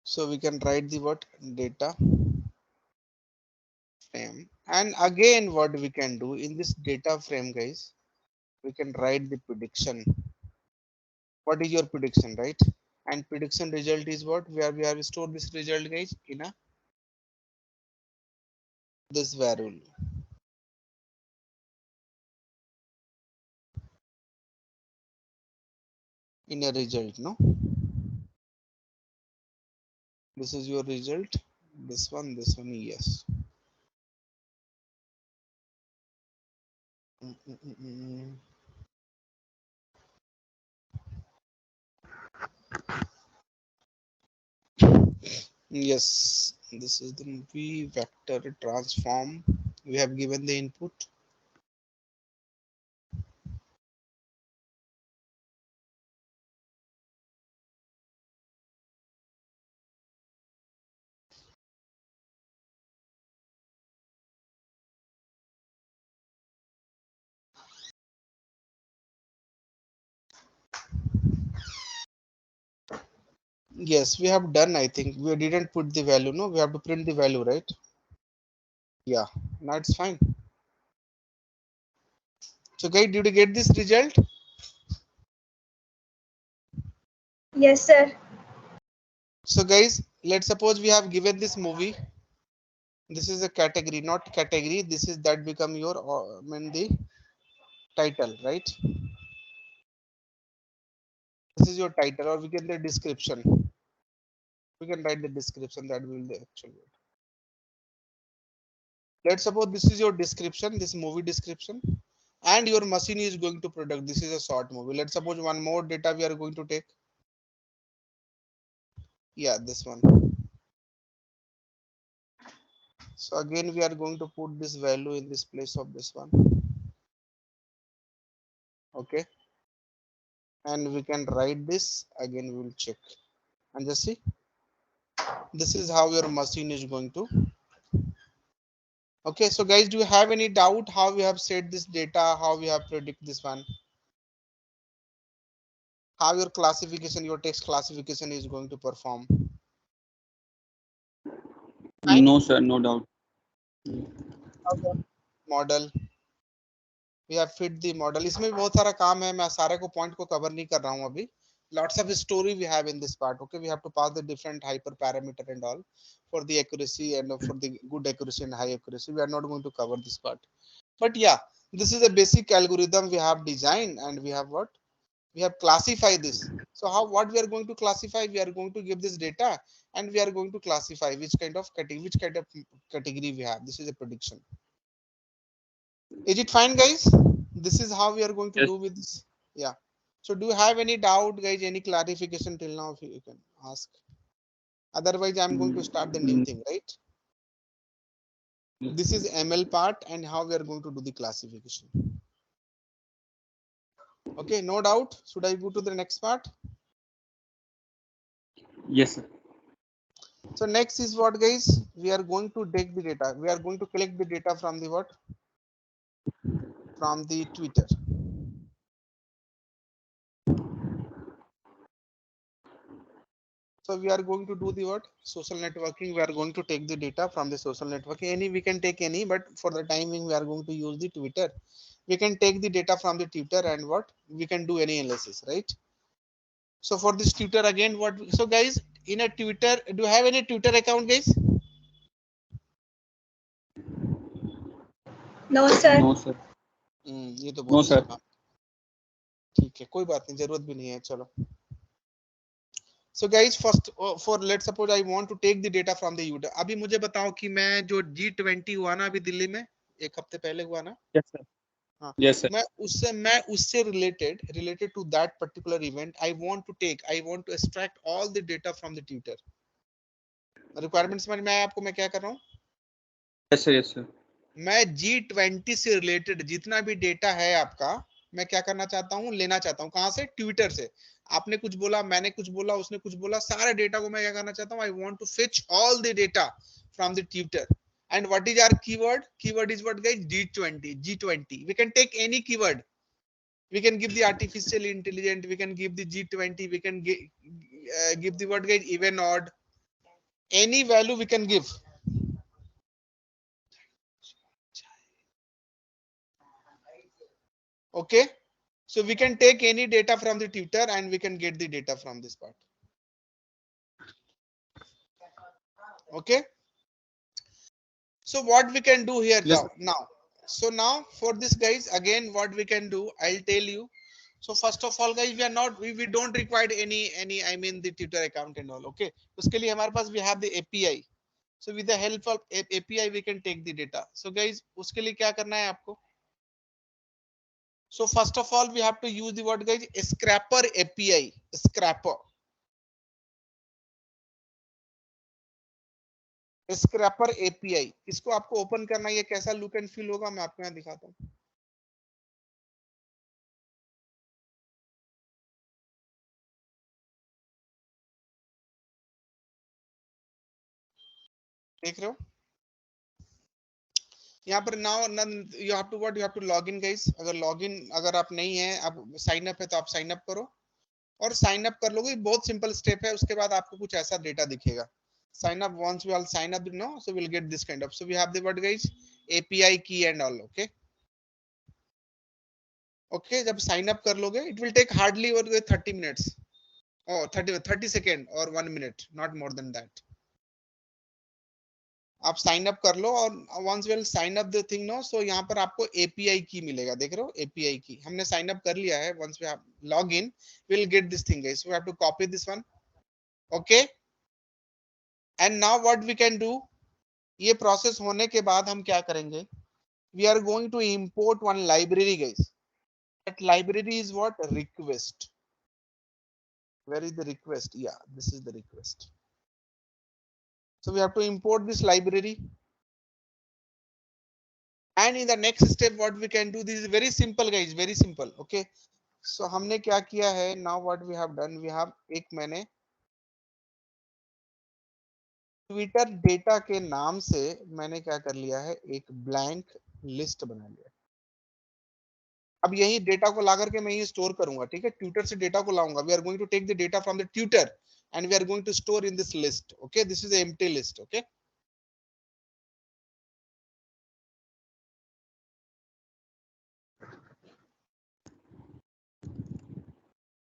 So we can write the what data frame, and again what we can do in this data frame guys, we can write the prediction. What is your prediction, right? And prediction result is what, where we have stored this result guys in a this variable, in a result. No, this is your result, this one, yes. Yes, this is the v vector transform. We have given the input. Yes, we have done. I think we didn't put the value. No, we have to print the value, right? Yeah, now it's fine. So guys, did you get this result? Yes, sir. So guys, let's suppose we have given this movie. This is a category, not category. This is that become your the title, right? This is your title, or we can the description. We can write the description, that will the actual word. Let's suppose this is your description, this movie description, and your machine is going to product. This is a short movie. Let's suppose one more data we are going to take. Yeah, this one. So again, we are going to put this value in this place of this one. Okay. And we can write this again. We will check and just see. This is how your machine is going to. Okay. So guys, do you have any doubt how we have set this data? How we have predict this one? How your classification, your text classification is going to perform? No, sir, no doubt. Model. We have fit the model. इसमें भी बहुत सारा काम है, मैं सारे को point को कवर नहीं कर रहा हूँ अभी. Lots of story we have in this part. Okay, we have to pass the different hyperparameter and all for the accuracy and for the good accuracy and high accuracy. We are not going to cover this part, but yeah, this is a basic algorithm we have designed, and we have what, we have classified this. So how, what we are going to classify, we are going to give this data and we are going to classify which kind of category we have. This is a prediction. Is it fine guys? This is how we are going to Yes. do with this. Yeah. So do you have any doubt guys, any clarification till now, if you can ask? Otherwise I'm going to start the new thing, right? This is ML part and how we are going to do the classification. Okay, no doubt. Should I go to the next part? Yes, sir. So next is what guys, we are going to take the data. We are going to collect the data from the what? From the Twitter. So we are going to do the what? Social networking. We are going to take the data from the social networking. Any we can take any, but for the timing we are going to use the Twitter. We can take the data from the Twitter and what? We can do any analysis, right? So for this Twitter again, what? So guys, in a Twitter, do you have any Twitter account, guys? No sir. No sir. ये तो no बहुत अच्छा sir. काम. ठीक है, कोई बात नहीं, जरूरत भी नहीं है, चलो. So guys, first for let's suppose I want to take the data from the user. अभी मुझे बताओ कि मैं जो G20 हुआ ना अभी दिल्ली में, एक हफ्ते पहले हुआ ना. Yes sir. हाँ. Yes sir. मैं उससे related to that particular event. I want to extract all the data from the Twitter. Requirements समझ में आया आपको मैं क्या कर रहा हूँ? Yes sir. Yes sir. मैं G20 से रिलेटेड जितना भी डेटा है आपका, मैं क्या करना चाहता हूँ, लेना चाहता हूँ. कहां से? ट्विटर से. आपने कुछ बोला, मैंने कुछ बोला, उसने कुछ बोला, सारे डेटा को मैं क्या करना चाहता हूँ, I want to fetch all the data from the Twitter. And what is our keyword? Keyword is what, guys? G20. We can take any keyword. We can give the artificial intelligence. We can give the G20. We can give the what, guys? Even odd. Any value we can give. Okay. So we can take any data from the Twitter and we can get the data from this part. Okay. So what we can do here Yes. now. So now for this guys, again, what we can do, I'll tell you. So first of all, guys, we don't require any I mean the Twitter account and all. Okay. उसके लिए हमारे पास we have the API. So with the help of API, we can take the data. So guys, उसके लिए क्या करना है आपको? So first of all, we have to use the word, guys, Scrapper API. Scrapper API. इसको आपको open करना है. ये कैसा लुक एंड फील होगा मैं आपको यहाँ दिखाता हूँ. देख रहे हो यहाँ पर? Now you have to log in guys. अगर आप नहीं है, आप साइन अप है तो आप साइन अप करो. और साइन अप कर लोगे, बहुत सिंपल स्टेप है. उसके बाद आपको कुछ ऐसा डेटा दिखेगा. Sign up. Once we all sign up, so we'll get this kind of. So we have the what, guys? API key and all. Okay. जब sign up कर लोगे, it will take hardly 30 minutes. Oh, 30 seconds or 1 minute, not more than that. आप sign up कर लो और once we'll sign up the thing, so यहाँ पर आपको API की मिलेगा. देख रहे हो API की? हमने साइन अप कर लिया है. once we have log in, we'll get this thing, guys. So we have to copy this one. Okay. And now what we can do, ये प्रोसेस होने के बाद हम क्या करेंगे? We are going to import one library, guys. That library is what? Request. Where is the request? Yeah, this is the request. So we have to import this library. And in the next step, what we can do, this is very simple, guys, very simple. Okay. So हमने क्या किया है? Now what we have done, we have मैंने Twitter data के नाम से मैंने क्या कर लिया है? एक ब्लैंक लिस्ट बना लिया. अब यही डेटा को ला करके मैं ये स्टोर करूंगा. ठीक है, ट्विटर से डेटा को लाऊंगा. We are going to take the data from the Twitter and we are going to store in this list. Okay, this is an empty list. Okay.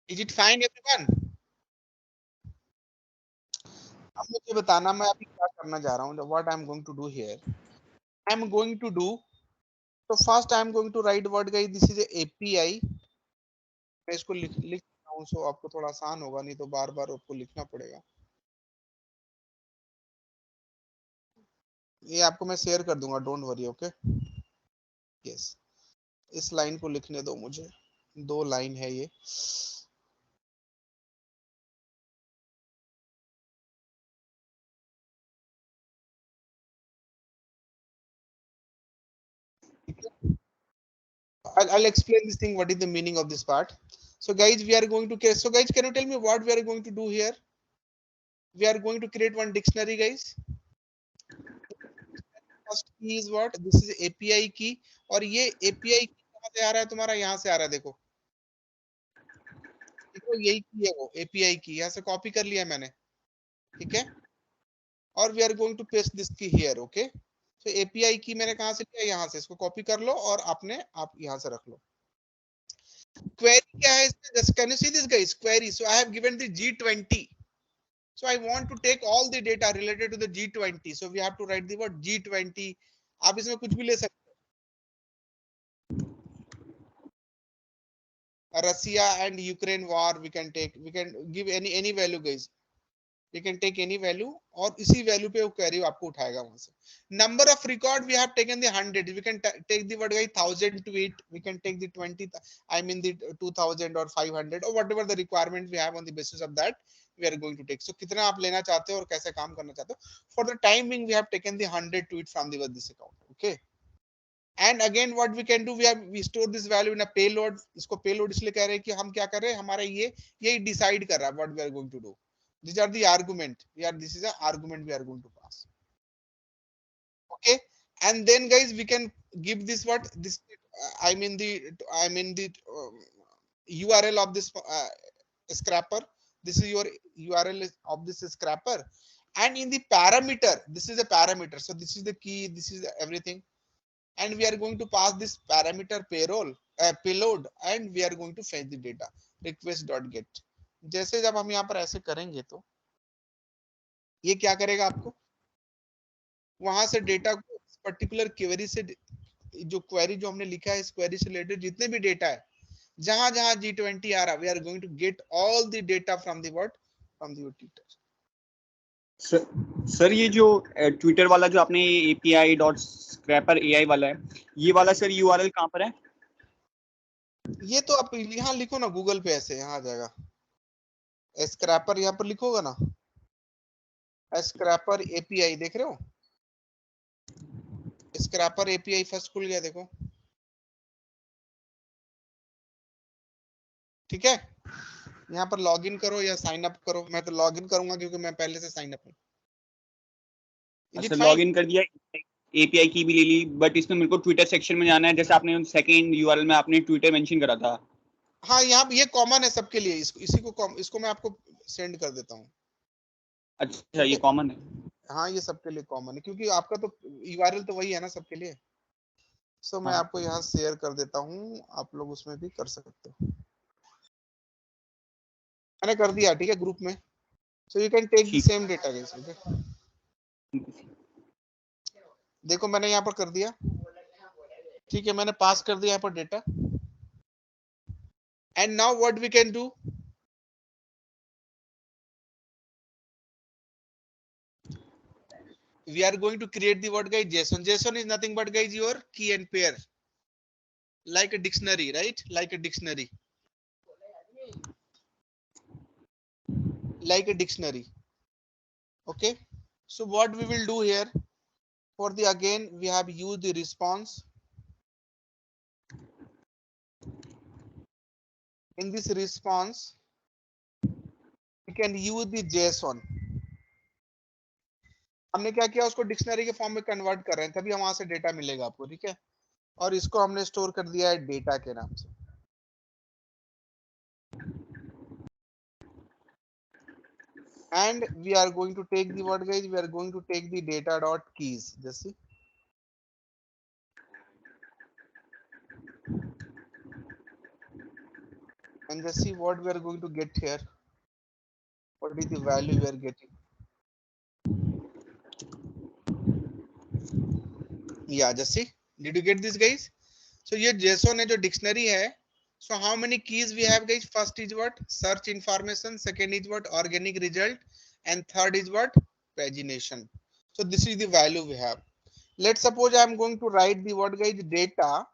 Is it fine, everyone? अब मुझे बताना मैं अभी क्या करना जा रहा हूँ. What I am going to do here, I am going to do, so first I am going to write what, guys, this is a API. मैं इसको लिख रहा हूँ, so आपको थोड़ा आसान होगा, नहीं तो बार बार आपको लिखना पड़ेगा. ये आपको मैं शेयर कर दूंगा, डोंट वरी. ओके. यस, इस लाइन को लिखने दो मुझे. 2 लाइन है ये. I'll explain this thing. What is the meaning of this part? So guys, we are going to. So guys, can you tell me what we are going to do here? We are going to create one dictionary, guys. First key is what? This is API key. और ये API key कहाँ से आ रहा है तुम्हारा? यहाँ से आ रहा है. देखो यही की है वो API की. यहाँ से कॉपी कर लिया मैंने. ठीक है, और we are going to paste this key here. Okay, तो एपीआई की मैंने कहां से लिया, यहां से, इसको कॉपी कर लो और आप यहां से रख लो। क्वेरी क्या है इसमें, just can you see this guys, query, so I have given the G20, so I want to take all the data related to the G20, so we have to write the word G20। आप इसमें कुछ भी ले सकते हो, Russia and Ukraine war, we can give any value guys, we can take any value, और इसी value पे वो क्वेरी आपको उठाएगा वहां से। Number of record we have taken the 100, we can take the word 1000 to it, we can take the 20, I mean the 2000 or 500 or whatever the requirement we have, on the basis of that we are going to take। so कितना आप लेना चाहते हो और कैसे काम करना चाहते हो, for the time being we have taken the 100 to it from the this account। okay, and again what we can do, we store this value in a payload। इसको payload इसलिए कह रहे हैं कि हम क्या कर रहे हैं, हमारा ये डिसाइड कर रहा है what we are going to do। These are the argument, this is an argument we are going to pass। okay, and then guys we can give this what this I mean the URL of this scrapper, this is your URL of this scrapper, and in the parameter, this is a parameter, so this is the key, this is everything, and we are going to pass this parameter payload, and we are going to fetch the data request.get। जैसे जब हम यहाँ पर ऐसे करेंगे तो ये क्या करेगा, आपको वहां से डेटा को पर्टिकुलर क्वेरी से, जो क्वेरी जो हमने लिखा है, इस क्वेरी से रिलेटेड जितने भी डेटा है, जहां जहां G20 आ रहा, we are going to get all the data from the what, from the Twitter. Sir ये जो ट्विटर वाला जो आपने API.scraper AI वाला है, ये वाला सर URL कहाँ पर है? ये तो आप यहाँ लिखो ना गूगल पे, ऐसे यहाँ आ जाएगा, स्क्रैपर यहाँ पर लिखोगा ना, स्क्रैपर API, देख रहे हो, स्क्रैपर API फर्स्ट खुल गया, देखो, ठीक है। यहाँ पर लॉगिन करो या साइन अप करो, मैं तो लॉगिन करूंगा क्योंकि मैं पहले से साइन अप हूँ। अच्छा, लॉगिन कर दिया, API की भी ले ली, बट इसमें मेरे को ट्विटर सेक्शन में जाना है, जैसे आपने सेकंड URL में आपने ट्विटर मेंशन करा था। हाँ, यहाँ ये कॉमन है सबके लिए, इसको मैं आपको सेंड कर देता हूँ। अच्छा, ये कॉमन है? हाँ, ये सबके लिए कॉमन है, क्योंकि आपका तो URL तो वही है ना सबके लिए। सो मैं आपको यहाँ शेयर कर देता हूँ, आप लोग उसमें भी कर सकते हो, मैंने कर दिया, ठीक है, ग्रुप में। So you can take the same data guys. देखो मैंने यहाँ पर कर दिया, ठीक है, मैंने पास कर दिया यहाँ पर data. And now what we can do, we are going to create the word guys JSON। JSON is nothing but guys your key and pair, like a dictionary, right? Like a dictionary, like a dictionary। okay, so what we will do here, for the again we have used the response। in this response we can use the JSON। हमने क्या किया, उसको dictionary के form में convert कर रहे हैं, तभी वहां से डेटा मिलेगा आपको, ठीक है। और इसको हमने स्टोर कर दिया है डेटा के नाम से। and we are going to take the word guys, we are going to take the data dot keys, just see, and just see what we are going to get here, what is the value we are getting। yeah, just see, did you get this guys? so ये JSON है जो dictionary है। so how many keys we have guys? first is what, search information, second is what, organic result, and third is what, pagination। so this is the value we have। let's suppose I am going to write the what guys, data,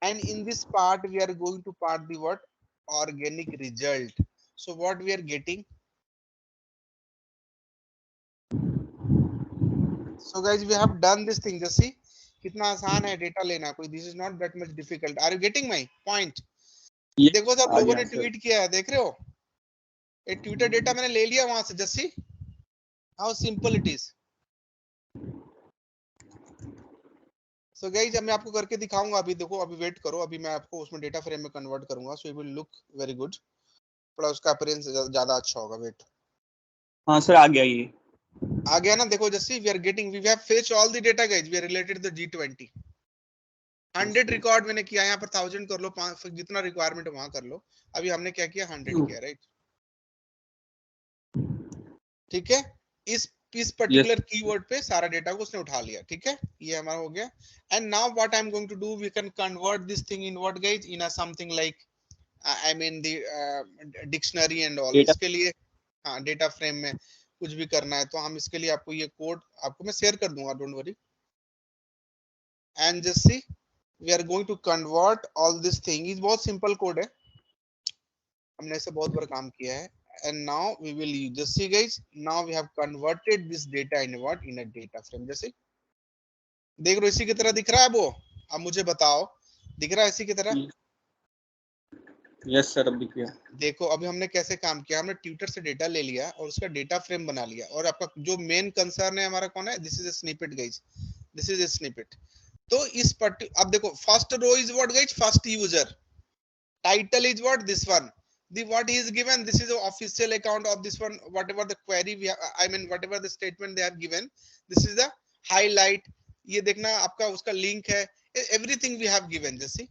and in this part we are going to part the what, organic result। so what we are getting, so guys we have done this thing, just see कितना आसान है data लेना, कोई this is not that much difficult. Are you getting my point? देखो सब लोगों ने tweet किया है, देख रहे हो, एक ट्विटर डेटा मैंने ले लिया वहां से, just see how simple it is. So guys मैं आपको करके दिखाऊंगा, अभी देखो, अभी वेट करो, अभी मैं आपको उसमें डेटा फ्रेम में कन्वर्ट करूंगा, so it will look very good, थोड़ा उसका अपीयरेंस ज्यादा अच्छा होगा, वेट। हाँ सर आ गया ये आ गया ना, देखो जैसे we are getting, we have fetch all the data guys, we are related the G20 100 record मैंने किया, यहाँ पर 1000 कर लो, जितना रिक्वायरमेंट वहां कर लो, अभी हमने क्या किया 100 किया, राइट? ठीक है, इस पर्टिकुलर कीवर्ड पे सारा डेटा को उसने उठा लिया, ठीक है, ये हमारा हो गया। And now what I am going to do, we can convert this thing in what guys, in a something like I mean the dictionary and all. इसके लिए हाँ डेटा फ्रेम में कुछ भी करना है तो हम इसके लिए आपको ये कोड आपको मैं शेयर कर दूंगा, don't worry. And just see we are going to convert all this thing, is बहुत सिंपल कोड है, हमने इसे बहुत बार काम किया है। And now we will use, just see guys, now we have converted this data in what, in a data frame। जैसे देख रहे हो इसी की तरह दिख रहा है वो, अब मुझे बताओ दिख रहा है इसी की तरह? यस सर अब दिख गया। देखो अभी हमने कैसे काम किया, हमने ट्विटर से डेटा ले लिया और उसका डेटा फ्रेम बना लिया, और आपका जो मेन कंसर्न है हमारा कौन है, this is a snippet guys, this is a snippet. तो इस अब देखो first row is what guys, first user, title is what, this one, the what he is given, this is the official account of this one, whatever the query we have, I mean whatever the statement they have given, this is the highlight, ये देखना आपका उसका link है, everything we have given, जैसे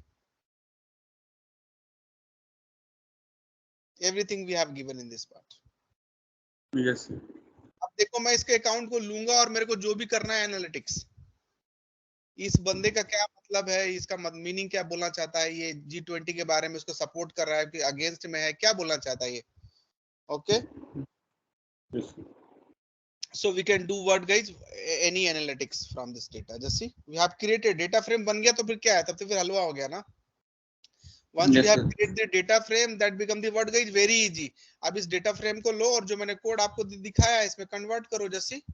everything we have given in this part। Yes अब देखो मैं इसके अकाउंट को लूंगा और मेरे को जो भी करना है एनालिटिक्स, इस बंदे का क्या मतलब है, इसका मीनिंग क्या बोलना चाहता है, ये G20 के बारे में उसको सपोर्ट कर रहा है कि अगेंस्ट में है, क्या बोलना चाहता है ये, okay. So we can do what guys, any analytics from this data, just see we have created data frame बन गया, तो फिर क्या है, तब तो फिर हलवा हो गया ना। Once we have created the data frame, that become the what guys, very easy। अब इस data frame को लो और जो मैंने कोड आपको दिखाया है इसमें कन्वर्ट करो, just see।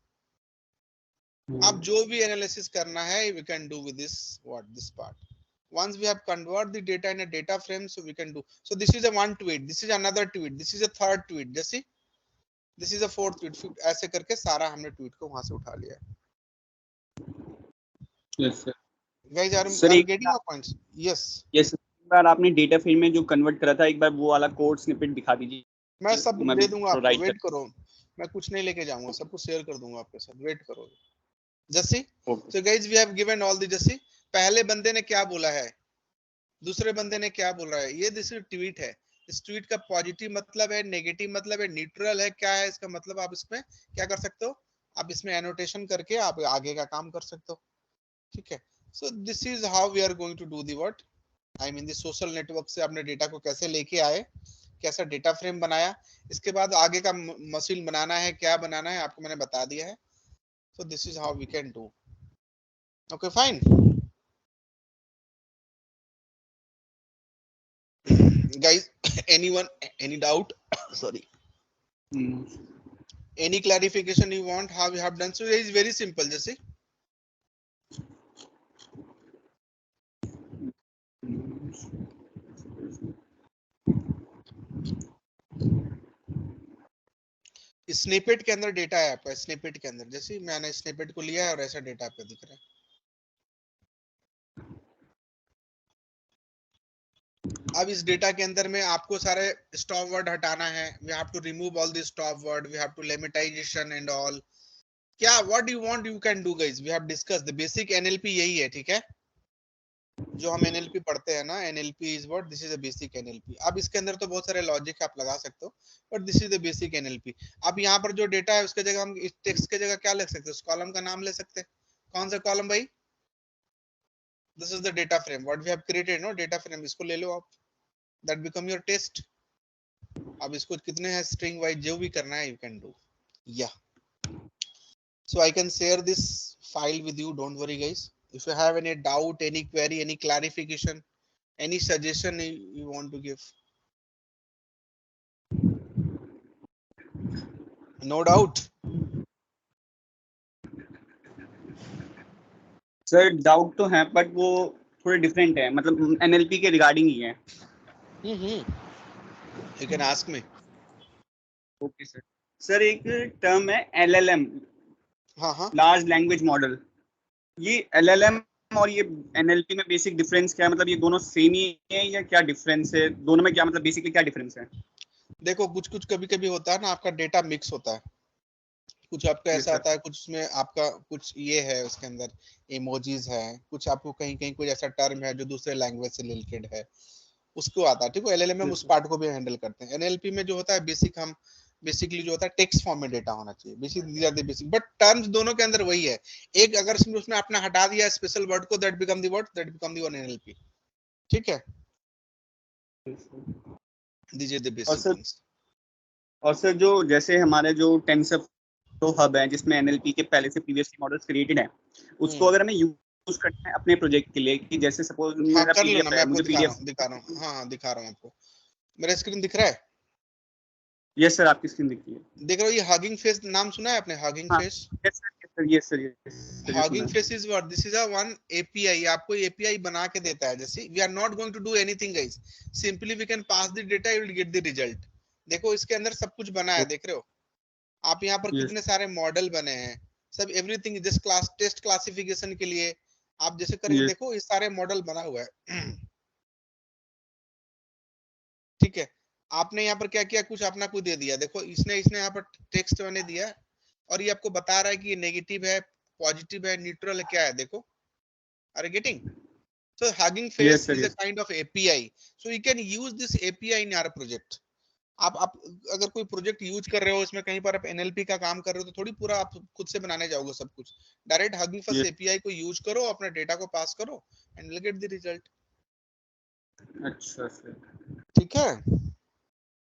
अब जो भी एनालिसिस करना है we can do with this what, this part। Once we have convert the data in a data frame, so we can do, so this is a one tweet, this is another tweet, this is a third tweet, just see, this is a fourth tweet, ऐसे करके सारा हमने tweet को वहां से उठा लिया है। Yes sir. Guys are sir एक getting our points? Yes। Yes एक बार आपने डेटा फ्रेम में जो कन्वर्ट करा था, एक बार वो वाला कोड स्निपेट दिखा दीजिए। मैं सब दे दूंगा आपको, राइट वेट करो, मैं कुछ नहीं लेके जाऊंगा, सब कुछ शेयर कर दूंगा आपके साथ, वेट करो। Jassi, so guys we have given all the, Jassi पहले बंदे ने क्या बोला है, दूसरे बंदे ने क्या बोल रहा है, ये दिस ट्वीट है, इस ट्वीट का पॉजिटिव मतलब है, नेगेटिव मतलब है, न्यूट्रल है, क्या है इसका मतलब, आप इसमें क्या कर सकते हो, आप इसमें एनोटेशन करके आप आगे का काम कर सकते हो, ठीक है। So this is how we are going to do the what, I mean the social network से आपने डेटा को कैसे लेके आए, कैसा डेटा फ्रेम बनाया, इसके बाद आगे का मशीन बनाना है, क्या बनाना है आपको मैंने बता दिया है। So this is how we can do। Okay, fine। Guys, anyone, any doubt? Sorry। Any clarification you want how we have done? So it is very simple, just see। Snippet के अंदर डेटा है आपका, snippet के अंदर जैसे मैंने snippet को लिया है और ऐसा डेटा आपको दिख रहा है। अब इस डेटा के अंदर में आपको सारे स्टॉप वर्ड हटाना है, we have to remove all the stop word, we have to lemmatization and all, क्या what you want you can do guys, we have discuss the basic NLP, यही है, ठीक है, जो हम एनएलपी पढ़ते हैं ना, NLP is what, this is a basic NLP. अब इसके अंदर तो बहुत सारे लॉजिक आप लगा सकते हो, but this is the basic NLP. अब यहाँ पर जो डेटा है उसके जगह हम इस टेक्स्ट के जगह क्या लिख सकते हैं, उस कॉलम का नाम ले सकते हैं, कौन सा कॉलम भाई, this is the data frame what we have created, no data frame, इसको ले लो आप, दैट बिकम योर टेस्ट। अब इसको कितने हैं स्ट्रिंग वाइज, जो भी करना है यू कैन डू, या so I can share this file with you, don't worry guys। If you have any doubt, any query, any clarification, any suggestion you want to give, no doubt। Sir doubt तो है but वो थोड़े different है, मतलब NLP के regarding ही है। You can ask me। Okay sir. Sir एक term है एलएलएम, हाँ, लार्ज लैंग्वेज मॉडल, ये एलएलएम और ये एनएलपी में बेसिक डिफरेंस क्या है, मतलब ये दोनों सेम ही है या क्या डिफरेंस है, दोनों में क्या मतलब बेसिकली क्या डिफरेंस है? देखो कुछ कभी होता है ना, आपका डेटा मिक्स होता है, कुछ आपका Yes, ऐसा sir. आता है, कुछ उसमें आपका कुछ ये है, उसके अंदर इमोजीज है, कुछ आपको कहीं कहीं कुछ ऐसा टर्म है जो दूसरे लैंग्वेज से रिलेटेड है, उसको आता है। ठीक है, एलएलएम में Yes, उस sir. पार्ट को भी हैंडल करते हैं। एनएलपी में जो होता है बेसिक, हम बेसिकली जो होता है टेक्स्ट फॉर्म में डेटा होना चाहिए, बेसिक, बट टर्म्स दोनों के अंदर वही है। एक अगर उसमें आपने हटा दिया स्पेशल वर्ड को, that become the word, that become the one NLP. ठीक है, Yes, sir. दीजिए द और बेसिक सर थिंग्स। जो जैसे हमारे जो टेंसरफ्लो हब है जिसमें एनएलपी के पहले से प्रीवियसली मॉडल्स क्रिएटेड हैं, उसको अगर हमें यूज करना है अपने प्रोजेक्ट के लिए, कि जैसे सपोज हाँ मेरा कर लो ना, पीडीएफ मैं है, आपको मुझे दिखा रहा पीडीएफ। हूँ, हाँ दिखा रहा हूँ आपको। मेरा स्क्रीन दिख रहा है? यस सर, आपकी स्क्रीन दिखती है। देख रहे हो? ये हगिंग फेस नाम सुना है आपने? हगिंग हाँ, face, yes sir, yes sir, yes sir, yes sir, ये सुना हगिंग है। Face is what, this is a one API, आपको एपीआई बना के देता है। जैसे we are not going to do anything guys, simply we can pass the data, you will get the result. देखो इसके अंदर सब कुछ बना है, देख रहे हो आप? यहाँ पर यस कितने सारे मॉडल बने हैं, सब everything just class test classification के लिए आप जैसे करेंगे, यस देखो ये सारे मॉडल बना हुआ है। ठीक है, आपने यहाँ पर क्या किया, कुछ अपना कुछ दे दिया। देखो इसने यहाँ पर टेक्स्ट मैंने दिया, और ये आपको बता रहा है कि ये नेगेटिव है, पॉजिटिव है, न्यूट्रल है, क्या है। देखो, are you getting? So Hugging Face yes sir, is a yes kind of API. So you can use this API in your project. आप अगर कोई प्रोजेक्ट यूज कर रहे हो, इसमें कहीं पर आप एनएलपी का काम कर रहे हो, तो थोड़ी पूरा आप खुद से बनाने जाओगे सब कुछ। Direct hugging face yes. API को यूज करो, अपना डेटा को पास करो, and will get the result. अच्छा सर, ठीक है।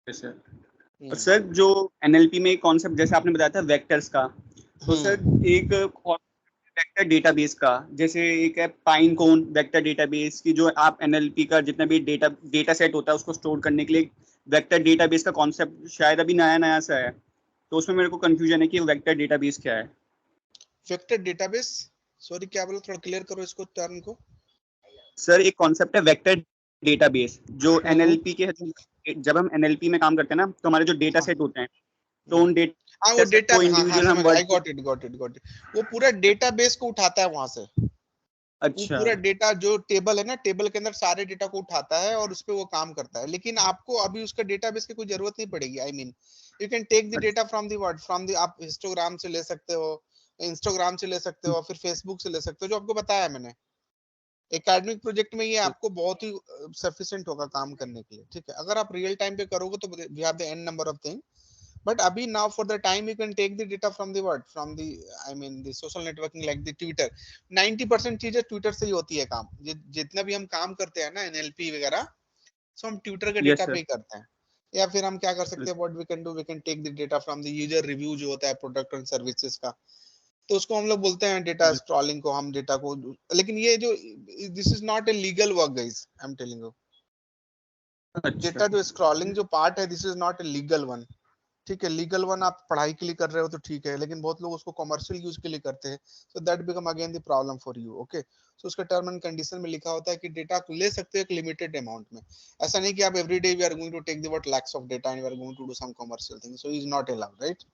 Yes sir. और सर जो एनएलपी में कॉन्सेप्ट जैसे आपने बताया था वेक्टर्स का, तो सर एक वेक्टर डेटाबेस का, जैसे एक है पाइन कोन वेक्टर डेटाबेस की, जो आप एनएलपी का जितना भी डेटा सेट होता है उसको स्टोर करने के लिए वेक्टर डेटाबेस का कॉन्सेप्ट शायद अभी नया सा है, तो उसमें मेरे को कंफ्यूजन है कि वेक्टर डेटाबेस क्या है। वेक्टर डेटाबेस, सॉरी क्या बोला, थोड़ा क्लियर करो इसको, टर्म को। सर एक कॉन्सेप्ट है वेक्टर डेटाबेस, जो एनएलपी के, जब हम एनएलपी में काम करते हैं ना, तो हमारे जो डेटा सेट होते हैं, तो उन हाँ वो डेटा सेट डेटा, को हाँ इंडिविजुअल हम समझ, आई वर्ड। Got it. वो पूरा डेटाबेस को उठाता है वहां से। वो अच्छा, पूरा डेटा जो टेबल है ना, टेबल के अंदर सारे डेटा को उठाता है और उस पर वो काम करता है। लेकिन आपको अभी उसका डेटाबेस की कोई जरूरत नहीं पड़ेगी। I mean you can take the data from the word, from the, आप हिस्टोग्राम से ले सकते हो, इंस्टाग्राम से ले सकते हो, फिर फेसबुक से ले सकते हो, जो आपको बताया मैंने। एकेडमिक प्रोजेक्ट में ये आपको बहुत ही सफिशिएंट होगा काम करने के लिए। ठीक है, अगर आप रियल टाइम पे करोगे तो we have the n number of thing, but abhi now for the time you can take the data from the what, from the, I mean the social networking like the Twitter। 90% चीजें Twitter से ही होती है काम, जितना भी हम काम करते हैं ना एनएलपी वगैरह, सो हम ट्विटर के यस डेटा पे सर, ही करते हैं। या फिर हम क्या कर सकते हैं, what we can do, we can take the data from the user review जो होता है प्रोडक्ट एंड सर्विसेज का, तो उसको हम लोग बोलते हैं डेटा स्क्रॉलिंग को, हम डेटा को। लेकिन ये जो, this is not a legal work guys, I am telling you. अच्छा डेटा जो स्क्रॉलिंग जो पार्ट है, this is not a legal one. ठीक है, लीगल वन आप पढ़ाई के लिए कर रहे हो तो ठीक है, लेकिन बहुत लोग उसको कमर्शियल यूज के लिए करते हैं, so that become again the problem for you. Okay, so उसका टर्म एंड कंडीशन में लिखा होता है कि डेटा ले सकते हो एक लिमिटेड अमाउंट में। ऐसा नहीं कि आप every day we are going to take the what lakhs of data and we are going to do some commercial thing, so is not allowed, right?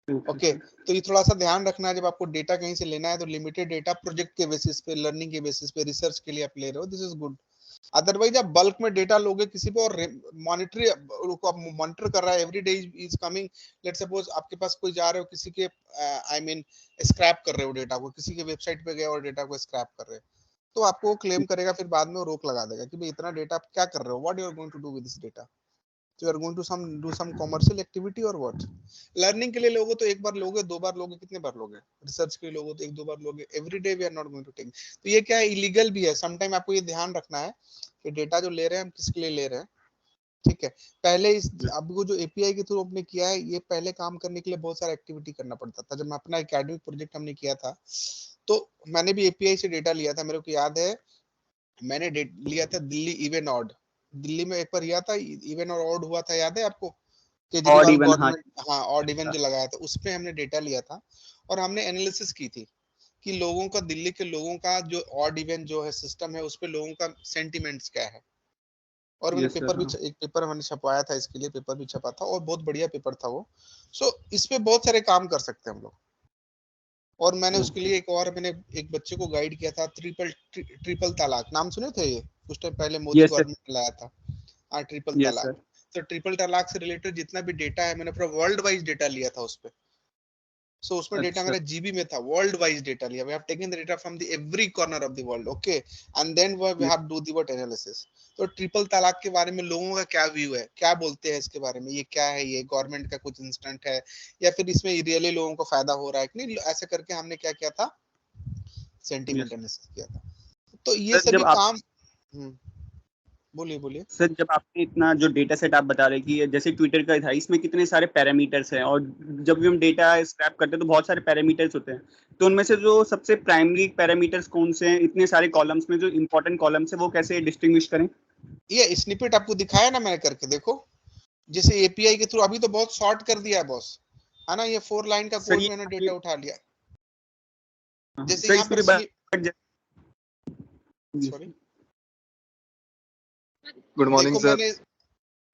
Okay, तो ये थोड़ा सा ध्यान रखना है, जब आपको डेटा कहीं से लेना है तो लिमिटेड डेटा प्रोजेक्ट के बेसिस पे, लर्निंग के बेसिस पे, रिसर्च के लिए आप ले रहे हो, दिस इज गुड। अदरवाइज आप बल्क में डेटा लोगे किसी पे, और मॉनिटर कर रहा है every day is coming, let suppose आपके पास कोई जा रहे हो किसी के, आई मीन स्क्रैप कर रहे हो डेटा को, किसी के वेबसाइट पे गए और डेटा को स्क्रैप कर रहे हो, तो आपको वो क्लेम करेगा, फिर बाद में वो रोक लगा देगा कि भाई इतना डेटा आप क्या कर रहे हो, what you are going to do with this data, so you are going to do some commercial activity or what? Learning के लिए लोगो तो एक बार लोगे, दो बार लोगे, कितने बार लोगे? रिसर्च के लिए लोगो तो एक दो बार लोगे, every day we are not going to take. तो ये क्या है, इलीगल भी है। सम टाइम आपको ये ध्यान रखना है कि डेटा जो ले रहे हैं हम किसके लिए ले रहे हैं। ठीक है, पहले इस अब वो जो एपीआई के थ्रू आपने किया है, ये पहले काम करने के लिए बहुत सारा एक्टिविटी करना पड़ता था। जब मैं अपना एकेडमिक प्रोजेक्ट हमने किया था, तो मैंने भी एपीआई से डेटा लिया था। मेरे को याद है, मैंने लिया था दिल्ली इवन ऑड, दिल्ली में एक बार किया था, इवन और ऑड हुआ था, याद है आपको? ऑड केजरीवाल इवन, हाँ। गवर्नमेंट, हाँ ऑड इवन जो लगाया था, उसपे हमने डेटा लिया था और हमने एनालिसिस की थी कि लोगों का, दिल्ली के लोगों का जो ऑड इवन जो है सिस्टम है, उस पे लोगों का सेंटिमेंट्स क्या है। और मैंने यस पेपर सर, भी, हाँ। एक पेपर मैंने छपवाया था इसके लिए, पेपर भी छपा था और बहुत बढ़िया पेपर था वो। सो इस पे बहुत सारे काम कर सकते हैं हम लोग। और मैंने उसके लिए मैंने एक बच्चे को गाइड किया था, ट्रिपल तलाक, नाम सुने थे ये? कुछ टाइम पहले मोदी यस सर, गवर्नमेंट लाया था, हाँ ट्रिपल यस तलाक। सर, तो ट्रिपल तलाक से रिलेटेड जितना भी डेटा है, मैंने पूरा वर्ल्ड वाइज डेटा लिया था उस पे। सो उसमें डेटा मेरा जीबी में था, वर्ल्ड वाइज डेटा लिया, we have taken the data from the every corner of the world, okay, and then we have do the what analysis. तो ट्रिपल तलाक के बारे में लोगों का क्या व्यू है, क्या बोलते हैं इसके बारे में, ये क्या है, ये गवर्नमेंट का कुछ इंस्टेंट है या फिर इसमें रियली लोगों को फायदा हो रहा है कि नहीं, ऐसे करके हमने क्या किया था, सेंटीमेंट एनालिसिस किया था। तो ये सभी काम बोलिए बोलिए सर। जब आपने इतना जो डेटा सेट आप बता रहे कि जैसे ट्विटर का था, इसमें कितने सारे पैरामीटर्स हैं, और जब भी हम डेटा स्क्रैप करते हैं तो बहुत सारे पैरामीटर्स होते हैं, तो उनमें से जो सबसे प्राइमरी पैरामीटर्स कौन से हैं इतने सारे कॉलम्स में, जो इंपॉर्टेंट कॉलम्स है वो कैसे डिस्टिंग्विश करें? ये स्निपेट आपको दिखाया ना मैंने करके, देखो जैसे एपीआई के थ्रू अभी तो बहुत शॉर्ट कर दिया है बॉस, है ना, ये 4 लाइन का कोड मैंने डेटा उठा लिया, जैसे यहाँ पर sorry Good morning, sir.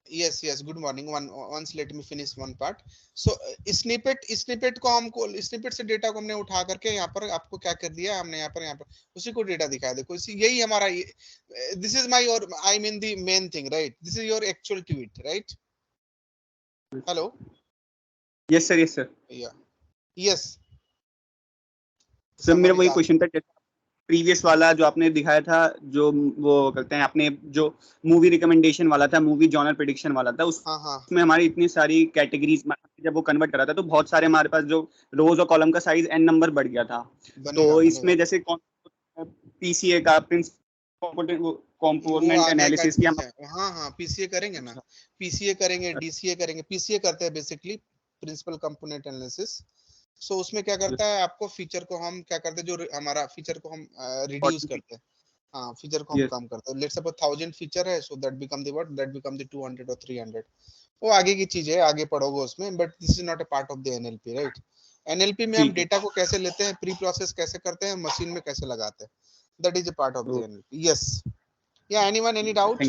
Yes, good morning. Once let me finish one part. So snippet को हमको snippet से डेटा को हमने उठा करके यहाँ पर आपको क्या कर दिया हमने, यहाँ पर उसी को डेटा दिखाया, देखो इसी यही हमारा, this is my or I mean the main thing, right? This is your actual tweet, right? Hello. Yes sir. Yeah. Yes. Sir मेरा वही क्वेश्चन था, प्रीवियस वाला जो आपने दिखाया था, जो वो करते हैं आपने जो मूवी रिकमेंडेशन वाला था, मूवी जॉनर प्रेडिक्शन वाला था, उसमें हमारी इतनी सारी कैटेगरीज जब वो कन्वर्ट करा था तो बहुत सारे हमारे पास जो रोज और कॉलम का साइज n नंबर बढ़ गया था। तो इसमें जैसे पीसीए का कंपोनेंट एनालिसिस किया, हाँ पीसीए करेंगे ना, पीसीए करेंगे, डीसीए करेंगे, पीसीए करते हैं बेसिकली प्रिंसिपल कंपोनेंट एनालिसिस। सो उसमें क्या करता है, आपको फीचर को हम क्या करते हैं, जो हमारा फीचर को हम रिड्यूस करते हैं, हाँ फीचर को हम कम करते हैं, लेट्स सपोज 1000 फीचर है, सो that become the what, that become the 200 और 300, वो आगे की चीज है, आगे पढ़ोगे उसमें, but this is not a part of the NLP, right. NLP में हम डेटा को कैसे लेते हैं, प्री प्रोसेस कैसे करते हैं, मशीन में कैसे लगाते हैं, that is a part of the NLP. Yes, yeah anyone, any doubt?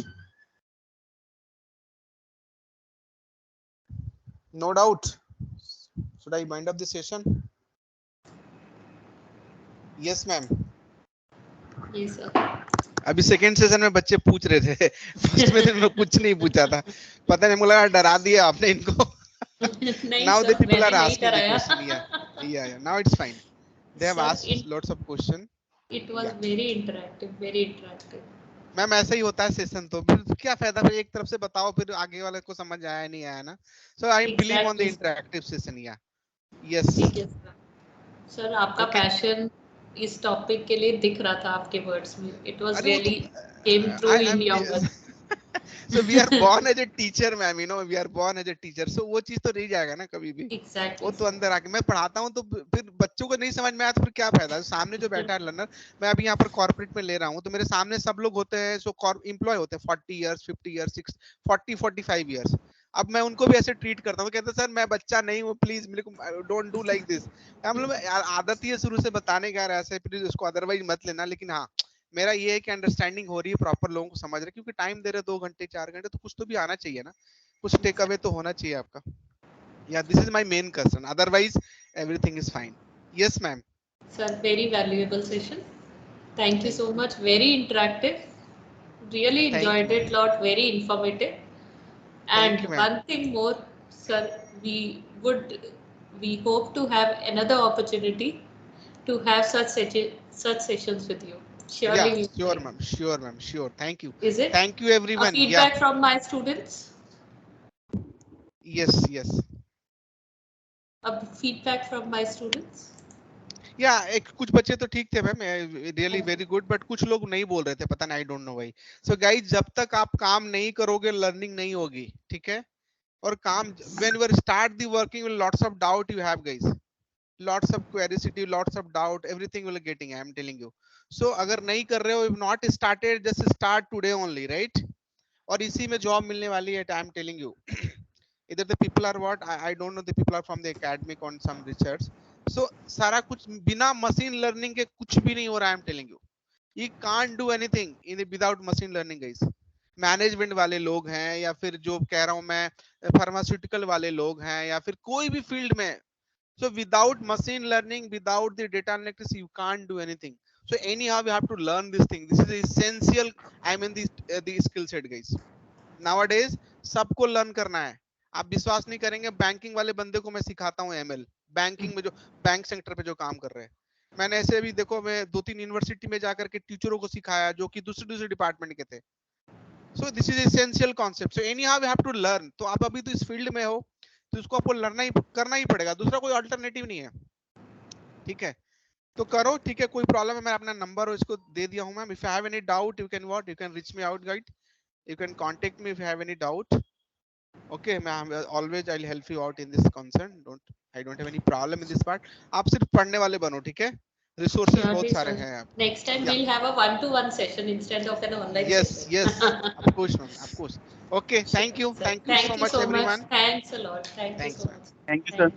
No doubt. Should I wind up the session? Yes, ma'am. Yes, sir. अभी सेकंड सेशन में बच्चे पूछ रहे थे, फर्स्ट में मैं कुछ नहीं पूछा था, पता नहीं, मुझे लगा डरा दिया आपने इनको। Now the people are asking the question. Yeah. Now it's fine. They have asked lots of question. It was very interactive. Ma'am ऐसा ही होता है सेशन, तो फिर क्या फायदा, फिर एक तरफ से बताओ फिर आगे वाले को समझ आया नहीं आया ना। So I believe on the interactive session. Yeah. Yes. Sir आपका पैशन इस टॉपिक के लिए दिख रहा था आपके वर्ड्स में, it was really came through in your words. So we are born as a teacher, ma'am, you know, we are born as a teacher, so वो चीज तो रह जाएगा ना कभी भी। Exactly. वो तो अंदर आके मैं पढ़ाता हूँ तो फिर बच्चों को नहीं समझ में आया तो फिर क्या फायदा, सामने जो बैठा है लर्नर, मैं अभी यहाँ पर कॉर्पोरेट में ले रहा हूँ तो मेरे सामने सब लोग होते हैं, सो एम्प्लॉय होते हैं 40 इयर्स 50 इयर्स 45 इयर्स, अब मैं उनको भी ऐसे ट्रीट करता हूँ, कहते सर मैं बच्चा नहीं हूँ, प्लीज मेरे को डोंट डू लाइक दिस। हम लोग आदत ही है शुरू से बताने का, ऐसे प्लीज उसको अदरवाइज मत लेना, लेकिन हाँ मेरा ये है कि अंडरस्टैंडिंग हो रही है, प्रॉपर लोगों को समझ रहे, क्योंकि टाइम दे रहे 2 घंटे 4 घंटे, तो कुछ तो भी आना चाहिए ना, कुछ टेक अवे तो होना चाहिए आपका। या this is my main concern, otherwise everything is fine. Yes ma'am. Sir very valuable session, thank you so much, very interactive, really enjoyed it lot, very informative. And one thing more, sir, we hope to have another opportunity to have such sessions with you. Surely. Yeah, sure ma'am, sure. Thank you. Is it? Thank you everyone. Feedback from my students? Yes. Feedback from my students? एक कुछ बच्चे तो ठीक थे ma'am, really very good, but कुछ लोग नहीं बोल रहे थे, पता नहीं, आई don't know why. So guys, जब तक आप काम नहीं करोगे लर्निंग नहीं होगी, ठीक है। और काम when you start the working with lots of doubt you have guys, lots of curiosity, lots of doubt, everything will getting, I am telling you. So अगर नहीं कर रहे हो, if not started, just start today only, right. और इसी में job मिलने वाली है, आई एम टेलिंग यू। इधर the people are what, I don't know, the people are from the academic on some research. सो सारा कुछ बिना मशीन लर्निंग के कुछ भी नहीं हो रहा है, I am telling you. You can't do anything in without machine learning guys. Management वाले लोग हैं, या फिर जो कह रहा हूं मैं फार्मास्यूटिकल वाले लोग हैं, या फिर कोई भी फील्ड में, so without machine learning, without the data analytics, you can't do anything. So anyhow we have to learn this thing, this is essential, I mean the skill set guys nowadays, सबको learn करना है। आप विश्वास नहीं करेंगे, banking वाले बंदे को मैं सिखाता हूँ एमएल, बैंकिंग में जो बैंक सेक्टर पे जो काम कर रहे हैं। मैंने ऐसे भी देखो, मैं 2-3 यूनिवर्सिटी में जाकर के टीचरों को सिखाया जो कि दूसरे डिपार्टमेंट के थे। So this is essential concept. So anyhow we have to learn. तो आप अभी तो इस फील्ड में हो तो इसको आपको करना ही पड़ेगा, दूसरा कोई अल्टरनेटिव नहीं है। ठीक है, तो करो। ठीक है, कोई प्रॉब्लम है, मैं अपना नंबर इसको दे दिया हूं ma'am. If you have any doubt you can reach me out guide, you can contact me if you have any doubt. Okay ma'am, always I will help you out in this concern. I don't have any problem in this part. आप सिर्फ पढ़ने वाले बनो, ठीक है? Resources बहुत सारे हैं आप। Next time we'll have a one-to-one session instead of an online session. Yes, of course ma'am, of course. Okay, thank you so much everyone. Thanks a lot. Thank you so much. Thank you, sir.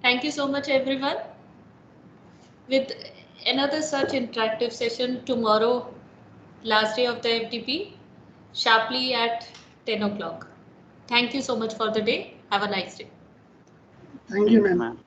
Thank you so much everyone. With another such interactive session tomorrow, last day of the FDP, sharply at 10 o'clock. Thank you so much for the day. Have a nice day. Thank you, ma'am.